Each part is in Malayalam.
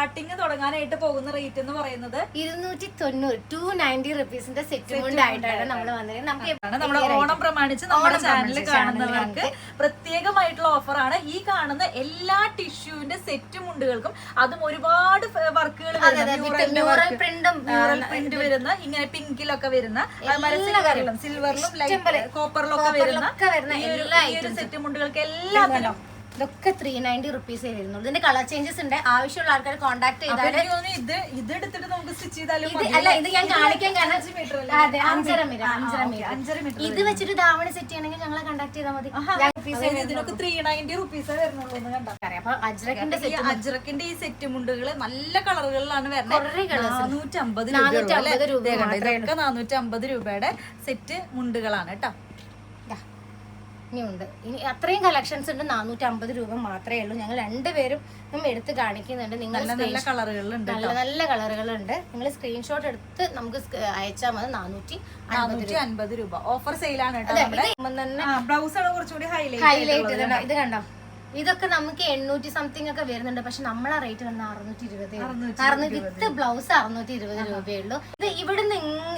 സ്റ്റാർട്ടിങ് തുടങ്ങാനായിട്ട് പോകുന്ന റേറ്റ് എന്ന് പറയുന്നത് 290 റുപ്പീസിന്റെ സെറ്റ് മുണ്ടായിട്ടാണ് നമ്മൾ വന്നത്. നമുക്ക് നമ്മുടെ ഓണം പ്രമാണിച്ച് നമ്മുടെ ചാനലിൽ കാണുന്നവർക്ക് പ്രത്യേകമായിട്ടുള്ള ഓഫറാണ്. ഈ കാണുന്ന എല്ലാ ടിഷ്യൂവിന്റെ സെറ്റ് മുണ്ടുകൾക്കും അതും ഒരുപാട് വർക്കുകൾ മ്യൂറൽ പ്രിന്റ് വരുന്ന ഇങ്ങനെ പിങ്കിലൊക്കെ വരുന്ന സിൽവറിലും കോപ്പറിലും ഒക്കെ വരുന്ന ഈ ഒരു സെറ്റ് മുണ്ടുകൾക്ക് എല്ലാത്തിനും ഇതൊക്കെ 390 റുപ്പീസേ വരുന്നുള്ളൂ. ഇതിന്റെ കളർ ചേഞ്ചസ് ഉണ്ട്. ആവശ്യമുള്ള ആൾക്കാർ കോൺടാക്ട് ചെയ്താൽ ഇത് എടുത്തിട്ട് നമുക്ക് സ്റ്റിച്ച് ചെയ്താലും അല്ല, ഇത് ഞാൻ കാണിക്കാൻ കാരണം 5.5 മീറ്റർ ഇത് വെച്ചിട്ട് ധാവണി സെറ്റ് ചെയ്യണമെങ്കിൽ ഞങ്ങളെ കോൺടാക്ട് ചെയ്താൽ മതി. ഇതിനൊക്കെ 390 റുപ്പീസേ വരുന്നുള്ളൂ. അപ്പൊ അജ്രക്കിന്റെ ഈ സെറ്റ് മുണ്ടുകള് നല്ല കളറുകളിലാണ് വരുന്നത്. 450 രൂപ. ഇതൊക്കെ 450 രൂപയുടെ സെറ്റ് മുണ്ടുകളാണ് കേട്ടോ. ഇനിയുണ്ട്. ഇനി അത്രയും കളക്ഷൻസ് ഉണ്ട്. 450 രൂപ മാത്രമേ ഉള്ളൂ. ഞങ്ങൾ രണ്ടുപേരും എടുത്ത് കാണിക്കുന്നുണ്ട്. നിങ്ങൾ നല്ല കളറുകളുണ്ട്. നല്ല കളറുകളുണ്ട്. നിങ്ങൾ സ്ക്രീൻഷോട്ട് എടുത്ത് നമുക്ക് അയച്ചാൽ മതി. 450 രൂപ ഓഫർ സെയിലാണ് കേട്ടോ. ബ്ലൗസ് ആണ് കുറച്ചുകൂടി ഹൈലൈറ്റ്. ഇത് കണ്ടോ, ഇതൊക്കെ നമുക്ക് 800 സംതിങ് ഒക്കെ വരുന്നുണ്ട്. പക്ഷെ നമ്മളെ റേറ്റ് വന്ന 620 വിത്ത് ബ്ലൗസ് 620 രൂപയേ ഉള്ളൂ. ഇത് ഇവിടുന്ന്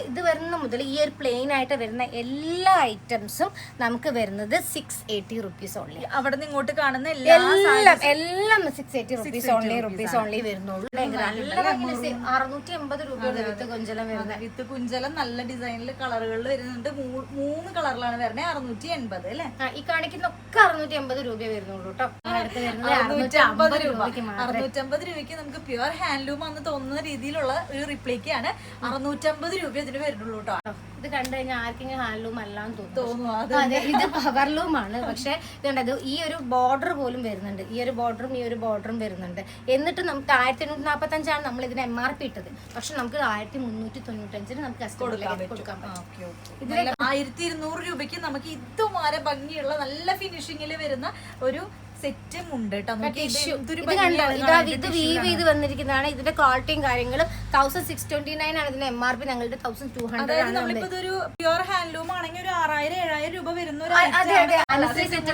ഇത് വരുന്ന മുതൽ ഈ ഒരു പ്ലെയിൻ ആയിട്ട് വരുന്ന എല്ലാ ഐറ്റംസും നമുക്ക് വരുന്നത് 680 റുപ്പീസ് ഓൺലി. അവിടെ നിന്ന് ഇങ്ങോട്ട് കാണുന്ന എല്ലാം 680 റുപ്പീസ് ഓൺലി വരുന്നുള്ളൂ. നല്ല 680 രൂപയുള്ള വിത്ത് കുഞ്ചലം വരുന്നത്. വിത്ത് കുഞ്ചലം നല്ല ഡിസൈനിൽ കളറുകളിൽ വരുന്നുണ്ട്. 3 കളറിലാണ് വരുന്നത്. 680 അല്ലേ? ഈ കാണിക്കുന്ന ഒക്കെ 680 രൂപ വരുന്നുള്ളൂ. 650 രൂപയ്ക്ക് നമുക്ക് പ്യുവർ ഹാൻഡ്ലൂം ആണെന്ന് തോന്നുന്ന രീതിയിലുള്ള ഒരു റിപ്ലിക്കാണ്. 650 രൂപ ഇതിന് വരുന്നുള്ളൂ കേട്ടോ. ഇത് കണ്ടു കഴിഞ്ഞാൽ ആർക്കെങ്കിലും ഹാൻഡ്ലൂം അല്ലാന്ന് തോന്നുന്നു. അതെ, ഇത് പവർലൂം ആണ്. പക്ഷെ ഇതുണ്ടത് ഈ ഒരു ബോർഡർ പോലും വരുന്നുണ്ട്. ഈ ഒരു ബോർഡറും ഈ ഒരു ബോർഡറും വരുന്നുണ്ട്. എന്നിട്ട് നമുക്ക് 1845 നമ്മൾ ഇതിന് MRP ഇട്ടത്. പക്ഷെ നമുക്ക് 1395 നമുക്ക് കൊടുക്കാൻ പറ്റും. 1200 രൂപയ്ക്ക് നമുക്ക് ഇതുമാരെ ഭംഗിയുള്ള നല്ല ഫിനിഷിങ്ങിൽ വരുന്ന ഒരു സെറ്റും ഉണ്ട് കേട്ടോ. ഇത് വീവ് ചെയ്ത് വന്നിരിക്കുന്നതാണ്. ഇതിന്റെ ക്വാളിറ്റിയും കാര്യങ്ങളും 1629 ആണ്. ഇതിന്റെ MRP ഞങ്ങളുടെ 1200 ആണ്. നമ്മളിപ്പോ ഇതൊരു പ്യുവർ ഹാൻഡ്ലൂം ആണെങ്കിൽ ഒരു 6000-7000 രൂപ വരുന്ന ഒരു അനുശ്രീ സെറ്റ്.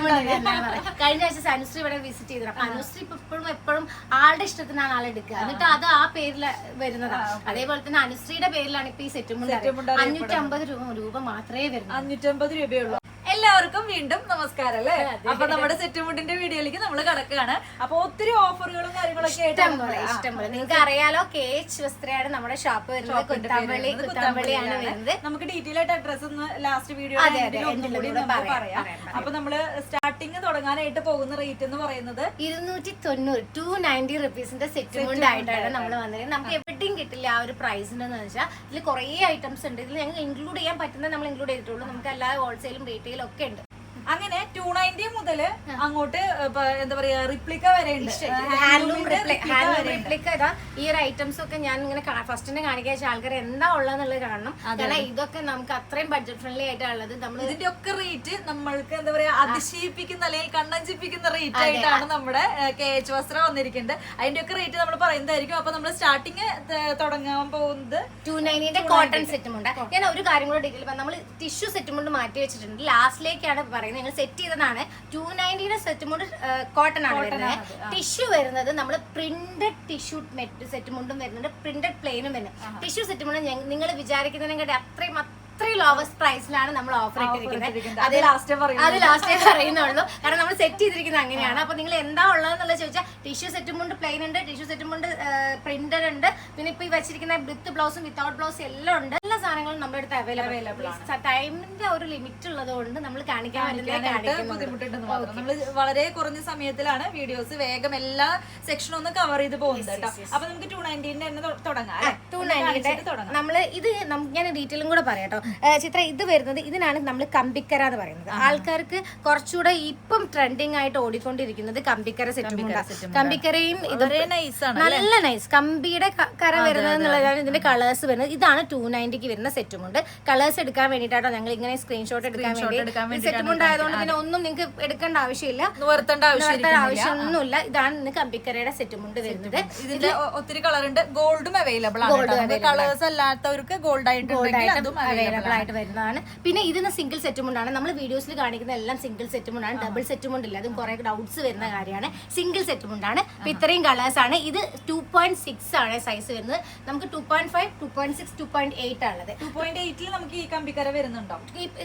കഴിഞ്ഞ ആഴ്ച അനുശ്രീ ഇവിടെ വിസിറ്റ് ചെയ്തു. അപ്പൊ അനുശ്രീ എപ്പോഴും ആളുടെ ഇഷ്ടത്തിനാണ് ആളെടുക്കുക. എന്നിട്ട് അത് ആ പേരിൽ വരുന്നതാണ്. അതേപോലെ തന്നെ അനുശ്രീയുടെ പേരിലാണ് ഇപ്പൊ ഈ സെറ്റും 550 രൂപ മാത്രമേ വരുന്നു. 550 രൂപയുള്ളൂ. എല്ലാവർക്കും വീണ്ടും നമസ്കാരം അല്ലേ. അപ്പൊ നമ്മുടെ സെറ്റ് മുണ്ടിന്റെ വീഡിയോയിലേക്ക് നമ്മൾ കിടക്കുകയാണ്. അപ്പൊ ഒത്തിരി ഓഫറുകളും കാര്യങ്ങളൊക്കെ ഇഷ്ടംപോലെ നിങ്ങൾക്ക് അറിയാലോ. KH വസ്ത്രയാണ് നമ്മുടെ ഷോപ്പ് വരുന്നത്. കുത്താമ്പള്ളിയാണ് വരുന്നത്. നമുക്ക് ഡീറ്റെയിൽ ആയിട്ട് അഡ്രസ് ഒന്ന് ലാസ്റ്റ് വീഡിയോ പറയാം. അപ്പൊ നമ്മള് സ്റ്റാർട്ടിങ് തുടങ്ങാനായിട്ട് പോകുന്ന റേറ്റ് എന്ന് പറയുന്നത് 290 റുപ്പീസിന്റെ സെറ്റ് മുണ്ടായിട്ടാണ് നമ്മൾ വന്നത്. നമുക്ക് എവിടെയും കിട്ടില്ല ആ ഒരു പ്രൈസിനെന്ന് വെച്ചാൽ. ഇതിൽ കുറെ ഐറ്റംസ് ഉണ്ട്. ഇതിൽ ഞങ്ങൾ ഇൻക്ലൂഡ് ചെയ്യാൻ പറ്റുന്നത് നമ്മൾ ഇൻക്ലൂഡ് ചെയ്തിട്ടുള്ളൂ. നമുക്ക് അല്ലാതെ ഹോൾസെയിലും റീറ്റെയിലും ഒക്കെ ഉണ്ട്. അങ്ങനെ 290 മുതൽ അങ്ങോട്ട് എന്താ പറയാ റിപ്ലിക്ക വരെ ഉണ്ട്. ഈ ഒരു ഐറ്റംസ് ഒക്കെ ഞാൻ ഇങ്ങനെ ഫസ്റ്റിനെ കാണിക്കാൻ വെച്ചാൽ ആൾക്കാർ എന്താ ഉള്ളതെന്നുള്ളത് കാണണം. കാരണം ഇതൊക്കെ നമുക്ക് അത്രയും ബഡ്ജറ്റ് ഫ്രണ്ട്ലി ആയിട്ടുള്ളത്. നമ്മൾ ഇതിന്റെ ഒക്കെ റേറ്റ് നമ്മൾക്ക് എന്താ പറയാ അതിശയിപ്പിക്കുന്ന അല്ലെങ്കിൽ കണ്ണഞ്ചിപ്പിക്കുന്ന റേറ്റ് ആയിട്ടാണ് നമ്മുടെ KH വസ്ത്രം വന്നിരിക്കുന്നത്. അതിന്റെ ഒക്കെ റേറ്റ് നമ്മൾ പറയുന്നതായിരിക്കും. അപ്പൊ നമ്മൾ സ്റ്റാർട്ടിങ് തുടങ്ങാൻ പോകുന്നത് 290 കോട്ടൺ സെറ്റും ഉണ്ട്. ഞാൻ ഒരു കാര്യം കൂടെ ഡീറ്റെയിൽ നമ്മൾ ടിഷ്യൂ സെറ്റും കൊണ്ട് മാറ്റി വെച്ചിട്ടുണ്ട്. ലാസ്റ്റിലേക്കാണ് പറയുന്നത്. ഞങ്ങൾ സെറ്റ് ചെയ്തതാണ് 290 സെറ്റ് മുണ്ട് കോട്ടൺ ആണ് വരുന്നത്. ടിഷ്യൂ വരുന്നത് നമ്മൾ പ്രിന്റഡ് ടിഷ്യൂ സെറ്റ് മുണ്ടും വരുന്നുണ്ട്. പ്രിന്റഡ് പ്ലെയിനും വരുന്നത്. ടിഷ്യൂ സെറ്റ് മുണ്ട് നിങ്ങൾ വിചാരിക്കുന്നതിനെക്കാട്ടി അത്രയും ലോവസ്റ്റ് പ്രൈസിലാണ് നമ്മൾ ഓഫർ ഇട്ടിരിക്കുന്നത്. അത് ലാസ്റ്റേ പറയുന്നുള്ളൂ. കാരണം നമ്മൾ സെറ്റ് ചെയ്തിരിക്കുന്നത് അങ്ങനെയാണ്. അപ്പൊ നിങ്ങൾ എന്താ ഉള്ളതെന്നുള്ളത് ചോദിച്ചാൽ ടിഷ്യൂ സെറ്റും കൊണ്ട് പ്ലെയിൻ ഉണ്ട്, ടിഷ്യൂ സെറ്റും കൊണ്ട് പ്രിന്റഡ് ഉണ്ട്. പിന്നെ ഇപ്പൊ ഈ വെച്ചിരിക്കുന്ന വിത്ത് ബ്ലൗസും വിത്തൗട്ട് ബ്ലൗസും എല്ലാം ഉണ്ട്. എല്ലാ സാധനങ്ങളും നമ്മുടെ അടുത്ത് അവൈലബിൾ ആണ്. ടൈമിന്റെ ഒരു ലിമിറ്റ് ഉള്ളത് കൊണ്ട് നമ്മൾ കാണിക്കാൻ ബുദ്ധിമുട്ടുണ്ടെന്ന് മാത്രം. നമ്മൾ വളരെ കുറഞ്ഞ സമയത്തിലാണ് വീഡിയോസ് വേഗം എല്ലാ സെക്ഷനും ഒന്ന് കവർ ചെയ്ത് പോകുന്നത് കേട്ടോ. അപ്പൊ നമുക്ക് 290 തന്നെ തുടങ്ങാം. 290 നമ്മള് ഇത് ഞാൻ ഡീറ്റെയിലും കൂടെ പറയാട്ടോ. ചിത്ര, ഇത് വരുന്നത് ഇതിനാണ് നമ്മൾ കമ്പിക്കര എന്ന് പറയുന്നത്. ആൾക്കാർക്ക് കുറച്ചുകൂടെ ഇപ്പം ട്രെൻഡിങ് ആയിട്ട് ഓടിക്കൊണ്ടിരിക്കുന്നത് കമ്പിക്കര സെറ്റും. കമ്പിക്കരയും നല്ല നൈസ് കമ്പിയുടെ കര വരുന്നത് എന്നുള്ളതാണ് ഇതിന്റെ കളേഴ്സ് വരുന്നത്. ഇതാണ് 290 വരുന്ന സെറ്റുമുണ്ട്. കളേഴ്സ് എടുക്കാൻ വേണ്ടിയിട്ടാണോ ഞങ്ങൾ ഇങ്ങനെ സ്ക്രീൻഷോട്ട് എടുക്കാൻ വേണ്ടി സെറ്റുമുണ്ട് ആയതുകൊണ്ട് പിന്നെ ഒന്നും നിങ്ങൾക്ക് എടുക്കേണ്ട ആവശ്യമില്ല, നിർത്തേണ്ട ആവശ്യമൊന്നുമില്ല. ഇതാണ് നിങ്ങൾക്ക് അമ്പിക്കരയുടെ സെറ്റുമുണ്ട് വരുന്നത്. ഇതില് ഒത്തിരി കളർ ഉണ്ട്. ഗോൾഡും അവൈലബിൾ ആണ്. കളേഴ്സ് അല്ലാത്തവർക്ക് ഗോൾഡ് ആയിട്ട് അവൈലബിൾ ആയിട്ട് വരുന്നതാണ്. പിന്നെ ഇതിന് സിംഗിൾ സെറ്റുമുണ്ടാണ്. നമ്മൾ വീഡിയോസിൽ കാണിക്കുന്ന എല്ലാം സിംഗിൾ സെറ്റുമുണ്ടാണ്. ഡബിൾ സെറ്റുമുണ്ടില്ല. അതും കുറെ ഡൗട്ട്സ് വരുന്ന കാര്യമാണ്. സിംഗിൾ സെറ്റുമുണ്ടാണ്. അപ്പൊ ഇത്രയും കളേഴ്സ് ആണ്. ഇത് 2.6 ആണ് സൈസ് വരുന്നത്. നമുക്ക് 2.5, 2.6, 2.8 ആണുള്ളത്. 2.8 നമുക്ക് ഈ കമ്പിക്കര വരുന്നുണ്ടോ?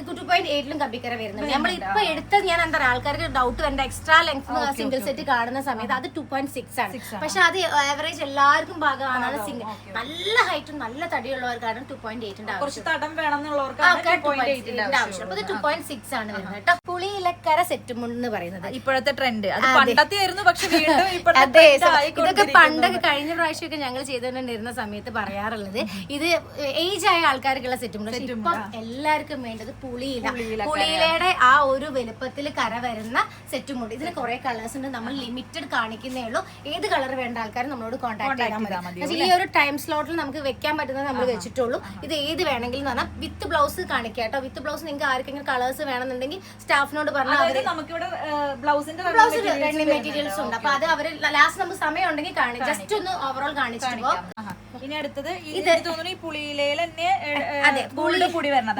2.8 കമ്പിക്കര വരുന്നുണ്ട്. നമ്മൾ ഇപ്പൊ എടുത്തത് ഞാൻ എന്താ ആൾക്കാർക്ക് ഡൗട്ട് വേണ്ട എക്സ്ട്രാ ലെങ്ത് സിംഗിൾ സെറ്റ് കാണുന്ന സമയത്ത് അത് 2.6 ആണ്. പക്ഷെ അത് ആവറേജ് എല്ലാവർക്കും ഭാഗമാണ്. സിംഗിൾ നല്ല ഹൈറ്റും നല്ല തടിയുള്ളവർക്കാണ് 2.8 ആവശ്യം. അപ്പൊ ഇത് 2.6 ആണ് വരുന്നത് കേട്ടോ. പുളിയിലക്കര സെറ്റുമുണ്ട് എന്ന് പറയുന്നത് ഇപ്പോഴത്തെ ട്രെൻഡ്. ഇതൊക്കെ പണ്ടൊക്കെ കഴിഞ്ഞ പ്രാവശ്യമൊക്കെ ഞങ്ങൾ ചെയ്തുകൊണ്ടിരുന്ന സമയത്ത് പറയാറുള്ളത് ഇത് ഏജ് ആയ ആൾക്കാർക്കുള്ള സെറ്റുമുണ്ട്. ഇപ്പം എല്ലാവർക്കും വേണ്ടത് പുളിയിലയുടെ ആ ഒരു വലുപ്പത്തിൽ കര വരുന്ന സെറ്റുമുണ്ട്. ഇതിന് കുറെ കളേഴ്സ് ഉണ്ട്. നമ്മൾ ലിമിറ്റഡ് കാണിക്കുന്നേ ഉള്ളൂ. ഏത് കളർ വേണ്ട ആൾക്കാരും നമ്മളോട് കോൺടാക്ട് ചെയ്താൽ മതി. ഈ ഒരു ടൈം സ്ലോട്ടിൽ നമുക്ക് വെക്കാൻ പറ്റുന്നത് നമ്മൾ വെച്ചിട്ടുള്ളൂ. ഇത് ഏത് വേണമെങ്കിലും പറഞ്ഞാൽ വിത്ത് ബ്ലൗസ് കാണിക്കാം കേട്ടോ. വിത്ത് ബ്ലൗസ് നിങ്ങൾക്ക് ആർക്കെങ്കിലും കളേഴ്സ് വേണമെന്നുണ്ടെങ്കിൽ സ്റ്റാഫിനോട് പറഞ്ഞാൽ റെഡി മെറ്റീരിയൽസ് ഉണ്ട്. അപ്പൊ അത് അവര് ലാസ്റ്റ് നമുക്ക് സമയം ഉണ്ടെങ്കിൽ ജസ്റ്റ് ഒന്ന് ഓവറോൾ കാണിച്ചിട്ട് പോകാം. ഇനി അടുത്തത്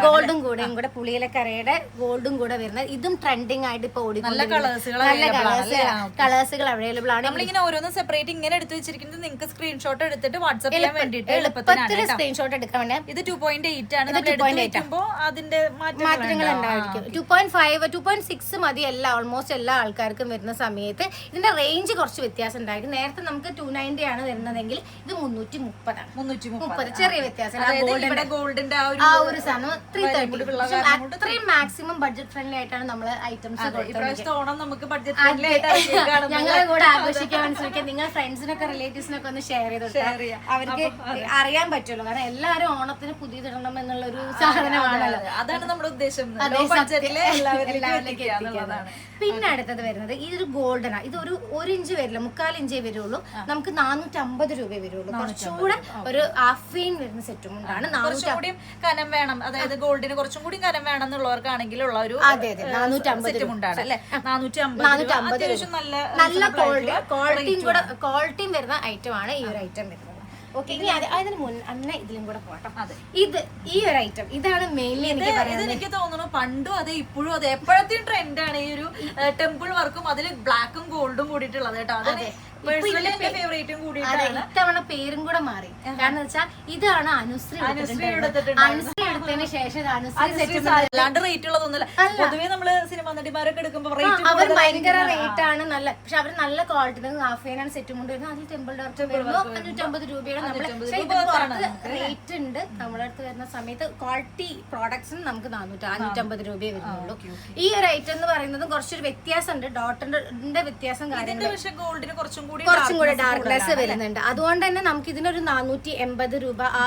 ഗോൾഡും കൂടെയും കൂടെ പുളിയിലക്കരയുടെ ഗോൾഡും കൂടെ വരുന്നത്. ഇതും ട്രെൻഡിങ് ആയിട്ട് ഇപ്പൊ കളേഴ്സുകൾ അവൈലബിൾ ആണ്. നമ്മളിങ്ങനെ ഓരോന്ന് സെപ്പറേറ്റ് ഇങ്ങനെ എടുത്ത് വെച്ചിരിക്കുന്നത് നിങ്ങൾക്ക് സ്ക്രീൻഷോട്ട് എടുത്തിട്ട് വാട്സ്ആപ്പ് ചെയ്യാൻ വേണ്ടിട്ട് സ്ക്രീൻഷോട്ട് എടുക്കാൻ വേണ്ടി. ഇത് 2.8 ആണ്. അതിന്റെ മാറ്റങ്ങൾ ഉണ്ടായിരിക്കും. 2.5, 2.6 മതി ഓൾമോസ്റ്റ് എല്ലാ ആൾക്കാർക്കും വരുന്ന സമയത്ത്. ഇതിന്റെ റേഞ്ച് കുറച്ച് വ്യത്യാസം ഉണ്ടായിരിക്കും. നേരത്തെ നമുക്ക് 290 ആണ് വരുന്നതെങ്കിൽ ഇത് 330 ചെറിയ വ്യത്യാസം. ഗോൾഡിന്റെ ആ ഒരു സാധനം 330. അത്രയും മാക്സിമം ബഡ്ജറ്റ് ഫ്രണ്ട്ലി ആയിട്ടാണ് നമ്മൾ ഐറ്റംസ് ഞങ്ങളെ കൂടെ ആഘോഷിക്കാൻ ശ്രമിക്കാം. നിങ്ങൾ ഫ്രണ്ട്സിനൊക്കെ റിലേറ്റീവ്സിനൊക്കെ ഒന്ന് ഷെയർ ചെയ്ത് അവർക്ക് അറിയാൻ പറ്റുള്ളൂ. കാരണം എല്ലാവരും ഓണത്തിന് പുതിയതിടണം എന്നുള്ള ഒരു സാധനമാണല്ലോ. അതാണ് നമ്മുടെ ഉദ്ദേശം. എല്ലാവരിലേക്ക് എത്തിക്കാനാണ്. പിന്നെ അടുത്തത് വരുന്നത് ഇതൊരു ഗോൾഡനാ. ഇത് ഒരു 1 ഇഞ്ച് വരില്ല, 3/4 ഇഞ്ചേ വരുള്ളൂ. നമുക്ക് 450 രൂപ വരുള്ളൂ. കുറച്ചുകൂടെ ഒരു ഹാഫ് വരുന്ന സെറ്റും കൊണ്ടാണ്. കനം വേണം, അതായത് ഗോൾഡിന് കുറച്ചും കൂടി കനം വേണം എന്നുള്ളവർക്കാണെങ്കിലുള്ള ഒരു 450 നല്ല ക്വാളിറ്റിയും വരുന്ന ഐറ്റം ആണ് ഈ ഒരു ഐറ്റം വരുന്നത്. ഓക്കെ, ഇനി അതിന് മുന്നേ ഇതിലും കൂടെ പോട്ടോ. ഇത് ഈ ഒരു ഐറ്റം ഇതാണ് മെയിൻലി എനിക്ക് തോന്നുന്നു പണ്ടും അതെ ഇപ്പോഴും അതെ എപ്പോഴത്തെയും ട്രെൻഡാണ് ഈ ഒരു ടെമ്പിൾ വർക്കും അതിൽ ബ്ലാക്കും ഗോൾഡും കൂടിയിട്ടുള്ളത് കേട്ടോ. ഇത്തവണ പേരും കൂടെ മാറി. കാരണം വെച്ചാൽ ഇതാണ് അനുശ്രീ എടുത്തതിന് ശേഷം അവർ ഭയങ്കര റേറ്റ് ആണ്. നല്ല പക്ഷെ അവർ നല്ല ക്വാളിറ്റി ഹാഫ് സെറ്റും കൊണ്ട് വരുന്നത്. അതിൽ ടെമ്പിൾ ഡോക്ടർ വരുമ്പോൾ 550 രൂപയാണ്. റേറ്റ് ഉണ്ട് നമ്മുടെ അടുത്ത് വരുന്ന സമയത്ത്. ക്വാളിറ്റി പ്രോഡക്ട്സിന് നമുക്ക് 550 രൂപയെ വരുന്നുള്ളൂ. ഈ ഒരു ഐറ്റം എന്ന് പറയുന്നത് കുറച്ചൊരു വ്യത്യാസമുണ്ട്. ഡോട്ടറിന്റെ വ്യത്യാസം ഗോൾഡിന് കുറച്ചും കൂടെ ഡാർക്ക്നെസ് വരുന്നുണ്ട്. അതുകൊണ്ട് തന്നെ നമുക്ക് ഇതിനൊരു 480 രൂപ ആ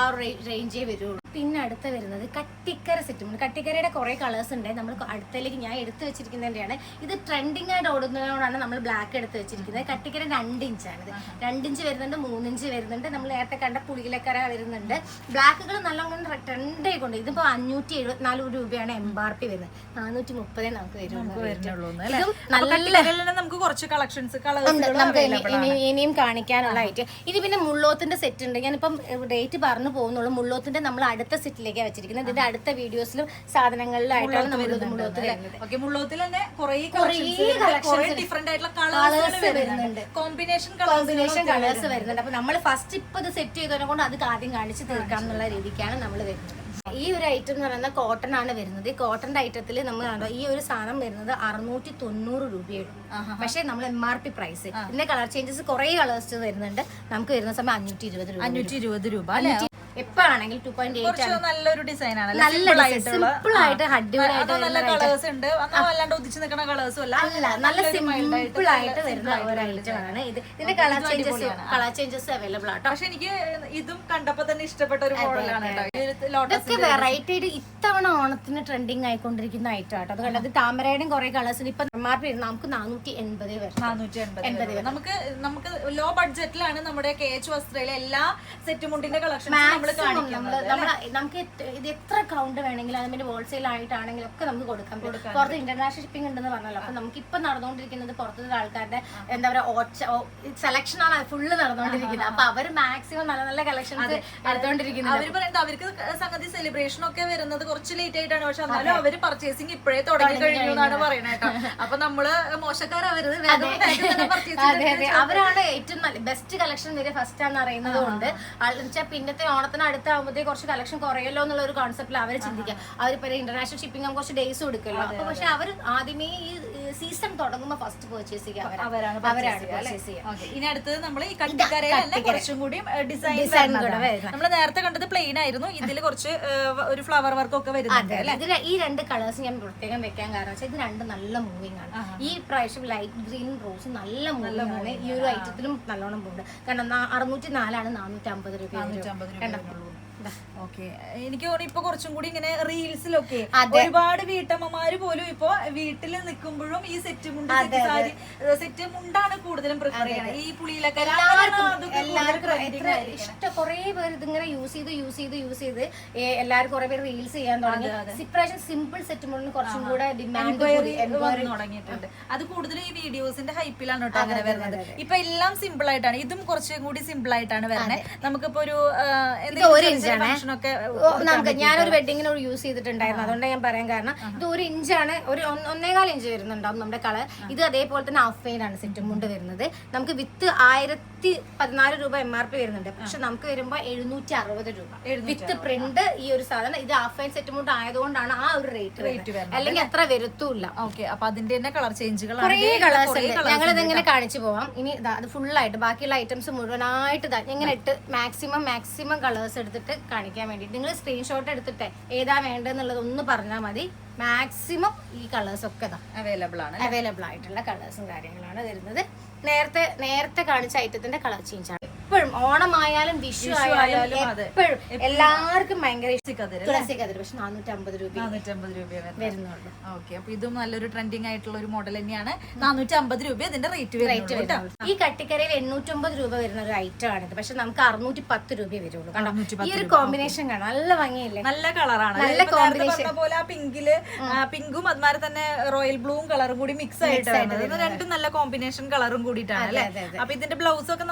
റേഞ്ചേ വരുള്ളൂ. പിന്നെ അടുത്ത വരുന്നത് കട്ടിക്കര സെറ്റുമുണ്ട്. കട്ടിക്കരയുടെ കുറെ കളേഴ്സ് ഉണ്ട്. നമ്മൾ അടുത്തേക്ക് ഞാൻ എടുത്തു വെച്ചിരിക്കുന്നതിന്റെയാണ്. ഇത് ട്രെൻഡിങ് ആയിട്ട് ഓടുന്നതുകൊണ്ടാണ് നമ്മൾ ബ്ലാക്ക് എടുത്ത് വെച്ചിരിക്കുന്നത്. കട്ടിക്കര 2 ഇഞ്ചാണിത്. 2 ഇഞ്ച് വരുന്നുണ്ട്, 3 ഇഞ്ച് വരുന്നുണ്ട്. നമ്മൾ നേരത്തെ കണ്ട പുളിയിലക്കര വരുന്നുണ്ട്. ബ്ലാക്കുകൾ നല്ലോണം ട്രെൻഡ് ആയിക്കൊണ്ട്. ഇതിപ്പോ 574 രൂപയാണ് MRP വരുന്നത്. 430 നമുക്ക് വരുള്ളൂ. നമുക്ക് കുറച്ച് കളക്ഷൻസ് ഇനിയും കാണിക്കാനുള്ള ഐറ്റം. ഇത് പിന്നെ മുള്ളോത്തിന്റെ സെറ്റ് ഉണ്ട്. ഞാനിപ്പം ഡേറ്റ് പറഞ്ഞു പോകുന്നുള്ളൂ. മുള്ളോത്തിന്റെ നമ്മൾ അടുത്ത സെറ്റിലേക്കാണ് വെച്ചിരിക്കുന്നത്. ഇതിന്റെ അടുത്ത വീഡിയോസിലും സാധനങ്ങളിലായിട്ടാണ് നമ്മൾ മുള്ളോത്തിൽ തന്നെ കോമ്പിനേഷൻ കളേഴ്സ് വരുന്നുണ്ട്. അപ്പൊ നമ്മൾ ഫസ്റ്റ് ഇപ്പൊ ഇത് സെറ്റ് ചെയ്തതിനെ കൊണ്ട് അത് ആദ്യം കാണിച്ച് തീർക്കാം എന്നുള്ള രീതിക്കാണ് നമ്മൾ വരുന്നത്. ഈ ഒരു ഐറ്റം എന്ന് പറയുന്നത് കോട്ടൺ ആണ് വരുന്നത്. ഈ കോട്ടന്റെ ഐറ്റത്തിൽ നമ്മൾ ഈ ഒരു സാധനം വരുന്നത് 690 രൂപയാണ്. പക്ഷെ നമ്മൾ MRP പ്രൈസ്. ഇതിന്റെ കളർ ചേഞ്ചസ് കുറെ കളേഴ്സ് വരുന്നുണ്ട്. നമുക്ക് വരുന്ന സമയം 520 രൂപ. എപ്പോഴാണെങ്കിൽ 2.8 നല്ലൊരു ഡിസൈൻ ആണ്. സിമ്പിൾ ആയിട്ട് അടിപൊളിയായിട്ട് നല്ല സിമ്പിൾ ആയിട്ട് വരുന്ന ഒരു ഐറ്റം ആണ് ഇത്. ഇതിന്റെ കളർ ചേഞ്ചസ് അവൈലബിൾ ആട്ടോ. പക്ഷെ എനിക്ക് ഇതും കണ്ടപ്പോ തന്നെ ഇഷ്ടപ്പെട്ട ഒരു മോഡലാണ്. ഇതൊക്കെ വെറൈറ്റി ആയിട്ട് ഇത്തവണ ഓണത്തിന് ട്രെൻഡിങ് ആയിക്കൊണ്ടിരിക്കുന്ന ഐറ്റം ആട്ടോ. അത് കണ്ടത് താമരയുടെയും കുറെ കളേഴ്സിന് ഇപ്പൊ MRP നമുക്ക് 480 വരും. നമുക്ക് ലോ ബഡ്ജറ്റിലാണ് നമ്മുടെ KH വസ്ത്രയിലെ എല്ലാ സെറ്റ് മുണ്ടിന്റെ കളക്ഷൻ നമുക്ക് ഇത് എത്ര കൗണ്ട് വേണമെങ്കിലും അതിന്റെ ഹോൾസെയിൽ ആയിട്ടാണെങ്കിലും ഒക്കെ നമുക്ക് കൊടുക്കാം. പുറത്ത് ഇന്റർനാഷണൽ ഷിപ്പിംഗ് ഉണ്ടെന്ന് പറഞ്ഞല്ലോ. അപ്പൊ നമുക്ക് ഇപ്പൊ നടന്നുകൊണ്ടിരിക്കുന്നത് പുറത്തുള്ള ആൾക്കാരുടെ എന്താ പറയാ സെലക്ഷൻ ആണ് ഫുള്ള് നടന്നുകൊണ്ടിരിക്കുന്നത്. അപ്പൊ അവര് മാക്സിമം നല്ല നല്ല കളക്ഷൻസ് എടുത്തോണ്ടിരിക്കുന്നത്. അവര് പറയുന്നത് അവർക്ക് സംഗതി സെലിബ്രേഷൻ ഒക്കെ വരുന്നത് കുറച്ച് ലേറ്റ് ആയിട്ടാണ്, പക്ഷെ എന്നാലും അവര് പർച്ചേസിങ് ഇപ്പോഴേ തുടങ്ങി കഴിഞ്ഞു എന്നാണ് പറയുന്നത് കേട്ടോ. അപ്പൊ നമ്മള് മോശക്കാരാവരുത്, അവരാണ് ഏറ്റവും നല്ല ബെസ്റ്റ് കളക്ഷൻ വരെ ഫസ്റ്റ് ആണെന്ന് അറിയുന്നത് കൊണ്ട് പിന്നത്തെ ഓണത്തിന് അടുത്താകുമ്പോഴത്തേ കുറച്ച് കളക്ഷൻ കുറയല്ലോ എന്നുള്ള ഒരു കോൺസെപ്റ്റിൽ അവർ ചിന്തിക്കുക. അവരിപ്പോ ഇന്റർനാഷണൽ ഷിപ്പിംഗ് ആകുമ്പോൾ കുറച്ച് ഡേയ്സ് കൊടുക്കുമല്ലോ. അപ്പൊ പക്ഷെ അവർ ആദ്യമേ ഈ സീസൺ തുടങ്ങുമ്പോൾ ഫസ്റ്റ് പർച്ചേസ് ചെയ്യുക അവരാണ് പർച്ചേസ് ചെയ്യുക. ഇനി അടുത്തത് നമ്മൾ ഈ കട്ടിക്കരയിൽ കുറച്ചും കൂടി ഡിസൈൻ നമ്മൾ നേരത്തെ കണ്ടത് പ്ലെയിൻ ആയിരുന്നു, ഇതിൽ കുറച്ച് ഒരു ഫ്ലവർ വർക്ക് ഒക്കെ വരുന്നുണ്ട്. ഇതിന് ഈ രണ്ട് കളേഴ്സ് ഞാൻ പ്രത്യേകം വെക്കാൻ കാരണം വെച്ചാൽ ഇത് രണ്ട് നല്ല മൂവിങ് ആണ്. ഈ പ്രാവശ്യം ലൈറ്റ് ഗ്രീൻ റോസ് നല്ല മൂവിങ് ആണ്. ഈ ഒരു ഐറ്റത്തിലും നല്ലോണം പോകുന്നുണ്ട്. കാരണം 604 450 രൂപ. ഓക്കെ, എനിക്ക് തോന്നുന്നു ഇപ്പൊ കുറച്ചും കൂടി ഇങ്ങനെ റീൽസിലൊക്കെ ഒരുപാട് വീട്ടമ്മമാര് പോലും ഇപ്പൊ വീട്ടിൽ നിൽക്കുമ്പോഴും ഈ സെറ്റ് മുണ്ട് സെറ്റ് മുണ്ടാണ് കൂടുതലും പ്രിഫർ ചെയ്യണം. ഈ പുളിയിലൊക്കെ ഇഷ്ടം കുറെ പേര് ഇതിങ്ങനെ യൂസ് ചെയ്ത് എല്ലാവരും കുറെ പേര് റീൽസ് ചെയ്യാൻ തുടങ്ങി. ഇപ്രാവശ്യം സിമ്പിൾ സെറ്റ് മുണ്ടിന് കുറച്ചും കൂടെ ഡിമാൻഡ് തുടങ്ങിയിട്ടുണ്ട്. അത് കൂടുതലും ഈ വീഡിയോസിന്റെ ഹൈപ്പിലാണ് കേട്ടോ അങ്ങനെ വരുന്നത്. ഇപ്പൊ എല്ലാം സിമ്പിൾ ആയിട്ടാണ്, ഇതും കുറച്ചും കൂടി സിമ്പിൾ ആയിട്ടാണ് വരുന്നത്. നമുക്കിപ്പോ ഒരു നമുക്ക് ഞാനൊരു വെഡിങ്ങിന് യൂസ് ചെയ്തിട്ടുണ്ടായിരുന്നു, അതുകൊണ്ട് ഞാൻ പറയാൻ കാരണം ഇത് 1 ഇഞ്ചാണ്, ഒരു 1.25 ഇഞ്ച് വരുന്നുണ്ടാവും നമ്മുടെ കളർ. ഇത് അതേപോലെ തന്നെ ഹാഫ് ഫെയിൻ ആണ് സെറ്റും കൊണ്ട് വരുന്നത്. നമുക്ക് വിത്ത് 1014 രൂപ MRP വരുന്നുണ്ട്, പക്ഷെ നമുക്ക് വരുമ്പോ 760 രൂപ വിത്ത് പ്രിന്റ്. ഈ ഒരു സാധനം ഇത് ഹാഫ് ഫെയിൻ സെറ്റും കൊണ്ട് ആയതുകൊണ്ടാണ് ആ ഒരു റേറ്റ് വരുന്നത്, അല്ലെങ്കിൽ അത്ര വരുത്തൂല്ല. ഓക്കെ, അപ്പൊ അതിന്റെ തന്നെ കളർ ചേഞ്ചുകൾ കുറേ കളേഴ്സ് ഉണ്ട്. ഞങ്ങൾ ഇതെങ്ങനെ കാണിച്ചു പോവാം. ഇനി അത് ഫുള്ളായിട്ട് ബാക്കിയുള്ള ഐറ്റംസ് മുഴുവനായിട്ട് ഇങ്ങനെ ഇട്ട് മാക്സിമം കളേഴ്സ് എടുത്തിട്ട് കാണിക്കാൻ വേണ്ടി നിങ്ങൾ സ്ക്രീൻഷോട്ട് എടുത്തിട്ട് ഏതാ വേണ്ടതെന്നുള്ളത് ഒന്ന് പറഞ്ഞാൽ മതി. മാക്സിമം ഈ കളേഴ്സ് ഒക്കെ അവൈലബിൾ ആയിട്ടുള്ള കളേഴ്സും കാര്യങ്ങളാണ് വരുന്നത്. നേരത്തെ കാണിച്ച ഐറ്റത്തിന്റെ കളർ ചേഞ്ച് ആണ്. എപ്പോഴും ഓണമായാലും വിഷു ആയാലും എപ്പോഴും എല്ലാവർക്കും ഭയങ്കര തുളസി കതിർ, പക്ഷെ 450 രൂപ വരുന്നുള്ളൂ. ഓക്കെ, അപ്പൊ ഇതും നല്ലൊരു ട്രെൻഡിങ് ആയിട്ടുള്ള ഒരു മോഡൽ തന്നെയാണ്. 450 രൂപ ഇതിന്റെ റേറ്റ് വരുന്നത്. ഈ കട്ടിക്കരയിൽ 850 രൂപ വരുന്ന ഒരു ഐറ്റം ആണിത്, പക്ഷെ നമുക്ക് 610 രൂപ വരുള്ളൂ. കണ്ടോ ഈ ഒരു കോമ്പിനേഷൻ കാണാം, നല്ല ഭംഗിയില്ലേ, നല്ല കളറാണ്. നല്ല കോമ്പിനേഷൻ പോലെ ആ പിങ്കും അതുമാതിരി തന്നെ റോയൽ ബ്ലൂവും കളറും കൂടി മിക്സ് ആയിട്ട് രണ്ടും നല്ല കോമ്പിനേഷൻ കളറും കൂടിയിട്ടാണ് അല്ലേ. അപ്പൊ ഇതിന്റെ ബ്ലൗസ് ഒക്കെ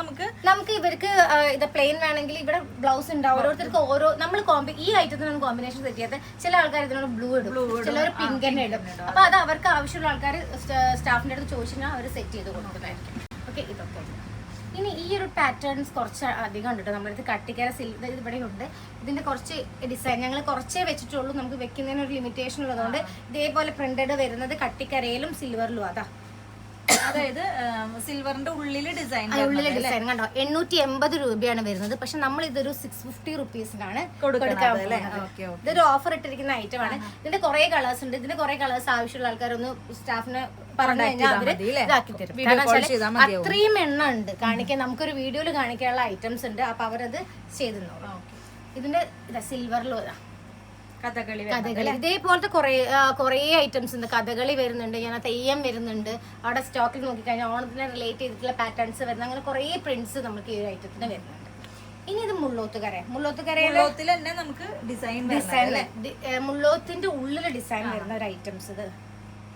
നമുക്ക് ഇവർക്ക് ഇത് പ്ലെയിൻ വേണമെങ്കിൽ ഇവിടെ ബ്ലൗസ് ഉണ്ടാവും. ഓരോരുത്തർക്ക് ഓരോ നമ്മൾ ഈ ഐറ്റത്തിനൊന്നും കോമ്പിനേഷൻ സെറ്റ് ചെയ്യാത്ത ചില ആൾക്കാർ ഇതിനോട് ബ്ലൂ ഇടും, ചിലർ പിങ്ക് തന്നെ ഇടും. അപ്പൊ അത് അവർക്ക് ആവശ്യമുള്ള ആൾക്കാർ സ്റ്റാഫിന്റെ അടുത്ത് ചോദിച്ചാൽ അവർ സെറ്റ് ചെയ്ത് കൊടുക്കുന്നതായിരിക്കും. ഓക്കെ, ഇതൊക്കെ ഇനി ഈ ഒരു പാറ്റേൺസ് കുറച്ച് അധികം ഉണ്ട് കേട്ടോ. നമ്മളിത് കട്ടിക്കര സിൽവർ ഇവിടെ ഉണ്ട്. ഇതിന്റെ കുറച്ച് ഡിസൈൻ ഞങ്ങൾ കുറച്ചേ വെച്ചിട്ടുള്ളൂ, നമുക്ക് വെക്കുന്നതിന് ഒരു ലിമിറ്റേഷൻ ഉള്ളതുകൊണ്ട് ഇതേപോലെ പ്രിന്റഡ് വരുന്നത് കട്ടിക്കരയിലും സിൽവറിലും. അതായത് സിൽവറിന്റെ ഉള്ളിലെ ഡിസൈൻ കണ്ടോ 880 രൂപയാണ് വരുന്നത്, പക്ഷെ നമ്മൾ ഇതൊരു 650 റുപ്പീസിനാണ് കൊടുക്കാൻ. ഇതൊരു ഓഫർ ഇട്ടിരിക്കുന്ന ഐറ്റം ആണ്. ഇതിന്റെ കുറെ കളേഴ്സ് ഉണ്ട്. ഇതിന്റെ കുറെ കളേഴ്സ് ആവശ്യമുള്ള ആൾക്കാരൊന്ന് സ്റ്റാഫിന് പറഞ്ഞു കഴിഞ്ഞാൽ അവര് ഇതാക്കി തരും. കാരണം അത്രയും എണ്ണം ഉണ്ട് കാണിക്കാൻ, നമുക്കൊരു വീഡിയോയിൽ കാണിക്കാനുള്ള ഐറ്റംസ് ഉണ്ട്. അപ്പൊ അവരത് ചെയ്തു നോക്കാം. ഇതിന്റെ സിൽവറിലും കഥകളി ഇതേപോലത്തെ കുറേ ഐറ്റംസ് ഉണ്ട്. കഥകളി വരുന്നുണ്ട്, ഞാൻ തെയ്യം വരുന്നുണ്ട്. അവിടെ സ്റ്റോക്കിൽ നോക്കിക്കഴിഞ്ഞാൽ ഓണത്തിനെ റിലേറ്റ് ചെയ്തിട്ടുള്ള പാറ്റേൺസ് വരുന്ന അങ്ങനെ കുറേ പ്രിന്റ്സ് നമുക്ക് ഈ ഒരു ഐറ്റത്തിന് വരുന്നുണ്ട്. ഇനി ഇത് മുള്ളോത്തുകരയിൽ തന്നെ നമുക്ക് ഡിസൈൻ മുള്ളോത്തിന്റെ ഉള്ളിലെ ഡിസൈൻ വരുന്ന ഒരു ഐറ്റംസ്. ഇത്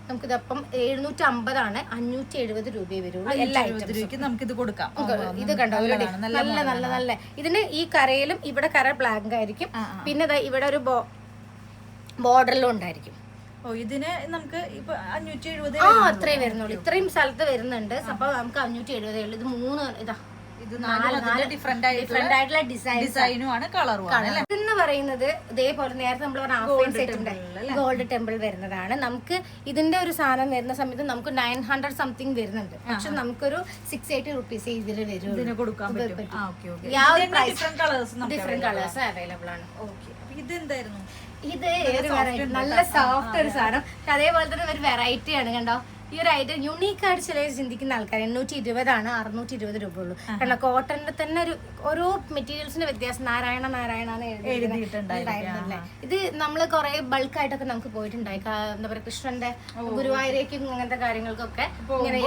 നമുക്കിതപ്പം 750 ആണ്, 570 രൂപയെ വരുള്ളൂ. എല്ലാ ഐറ്റംസും നമുക്കിത് കൊടുക്കാം. ഇത് കണ്ടോ നല്ല ഇതിന് ഈ കരയിലും ഇവിടെ കര ബ്ലാങ്ക് ആയിരിക്കും, പിന്നെ ഇവിടെ ഒരു ബോർഡറിലും ഉണ്ടായിരിക്കും. ഇതിന് നമുക്ക് ഇപ്പൊ 570 അത്രേ വരുന്നുള്ളൂ. ഇത്രയും സ്ഥലത്ത് വരുന്നുണ്ട്. അപ്പൊ നമുക്ക് 570 ഉള്ളൂ. ഇത് 3 ഡിഫറെന്റ് ആയിട്ടുള്ള ഡിസൈനുമാണ് കളറുമാണ്. ഇതെന്ന് പറയുന്നത് ഇതേപോലെ നേരത്തെ നമ്മൾ പറഞ്ഞ ഹാഫ് ഫെയിൻ സെറ്റ് ഉണ്ട്, ഗോൾഡ് ടെമ്പിൾ വരുന്നതാണ്. നമുക്ക് ഇതിന്റെ ഒരു സാധനം വരുന്ന സമയത്ത് നമുക്ക് 900 സംതിങ് വരുന്നുണ്ട്, പക്ഷെ നമുക്കൊരു 680 റുപ്പീസ് ഇതിൽ വരും. ഡിഫറെന്റ് കളേഴ്സ് അവൈലബിൾ ആണ്. ഇത് നല്ല സോഫ്റ്റ് ഒരു സാധനം, അതേപോലെ തന്നെ ഒരു വെറൈറ്റി ആണ്. കണ്ടോ ഈ ഒരു ഐറ്റം യൂണീക്ക് ആയിട്ട് ചില ചിന്തിക്കുന്ന ആൾക്കാർ 820 620 രൂപ ഉള്ളൂ. കാരണം കോട്ടണിന്റെ തന്നെ ഒരു ഓരോ മെറ്റീരിയൽസിന്റെ വ്യത്യാസം നാരായണ എഴുതിയിട്ടുണ്ടായിരുന്നല്ലേ. ഇത് നമ്മള് കുറെ ബൾക്കായിട്ടൊക്കെ നമുക്ക് പോയിട്ടുണ്ടായി. എന്താ പറയാ കൃഷ്ണന്റെ ഗുരുവായൂരേക്കും അങ്ങനത്തെ കാര്യങ്ങൾക്കൊക്കെ ഇങ്ങനെ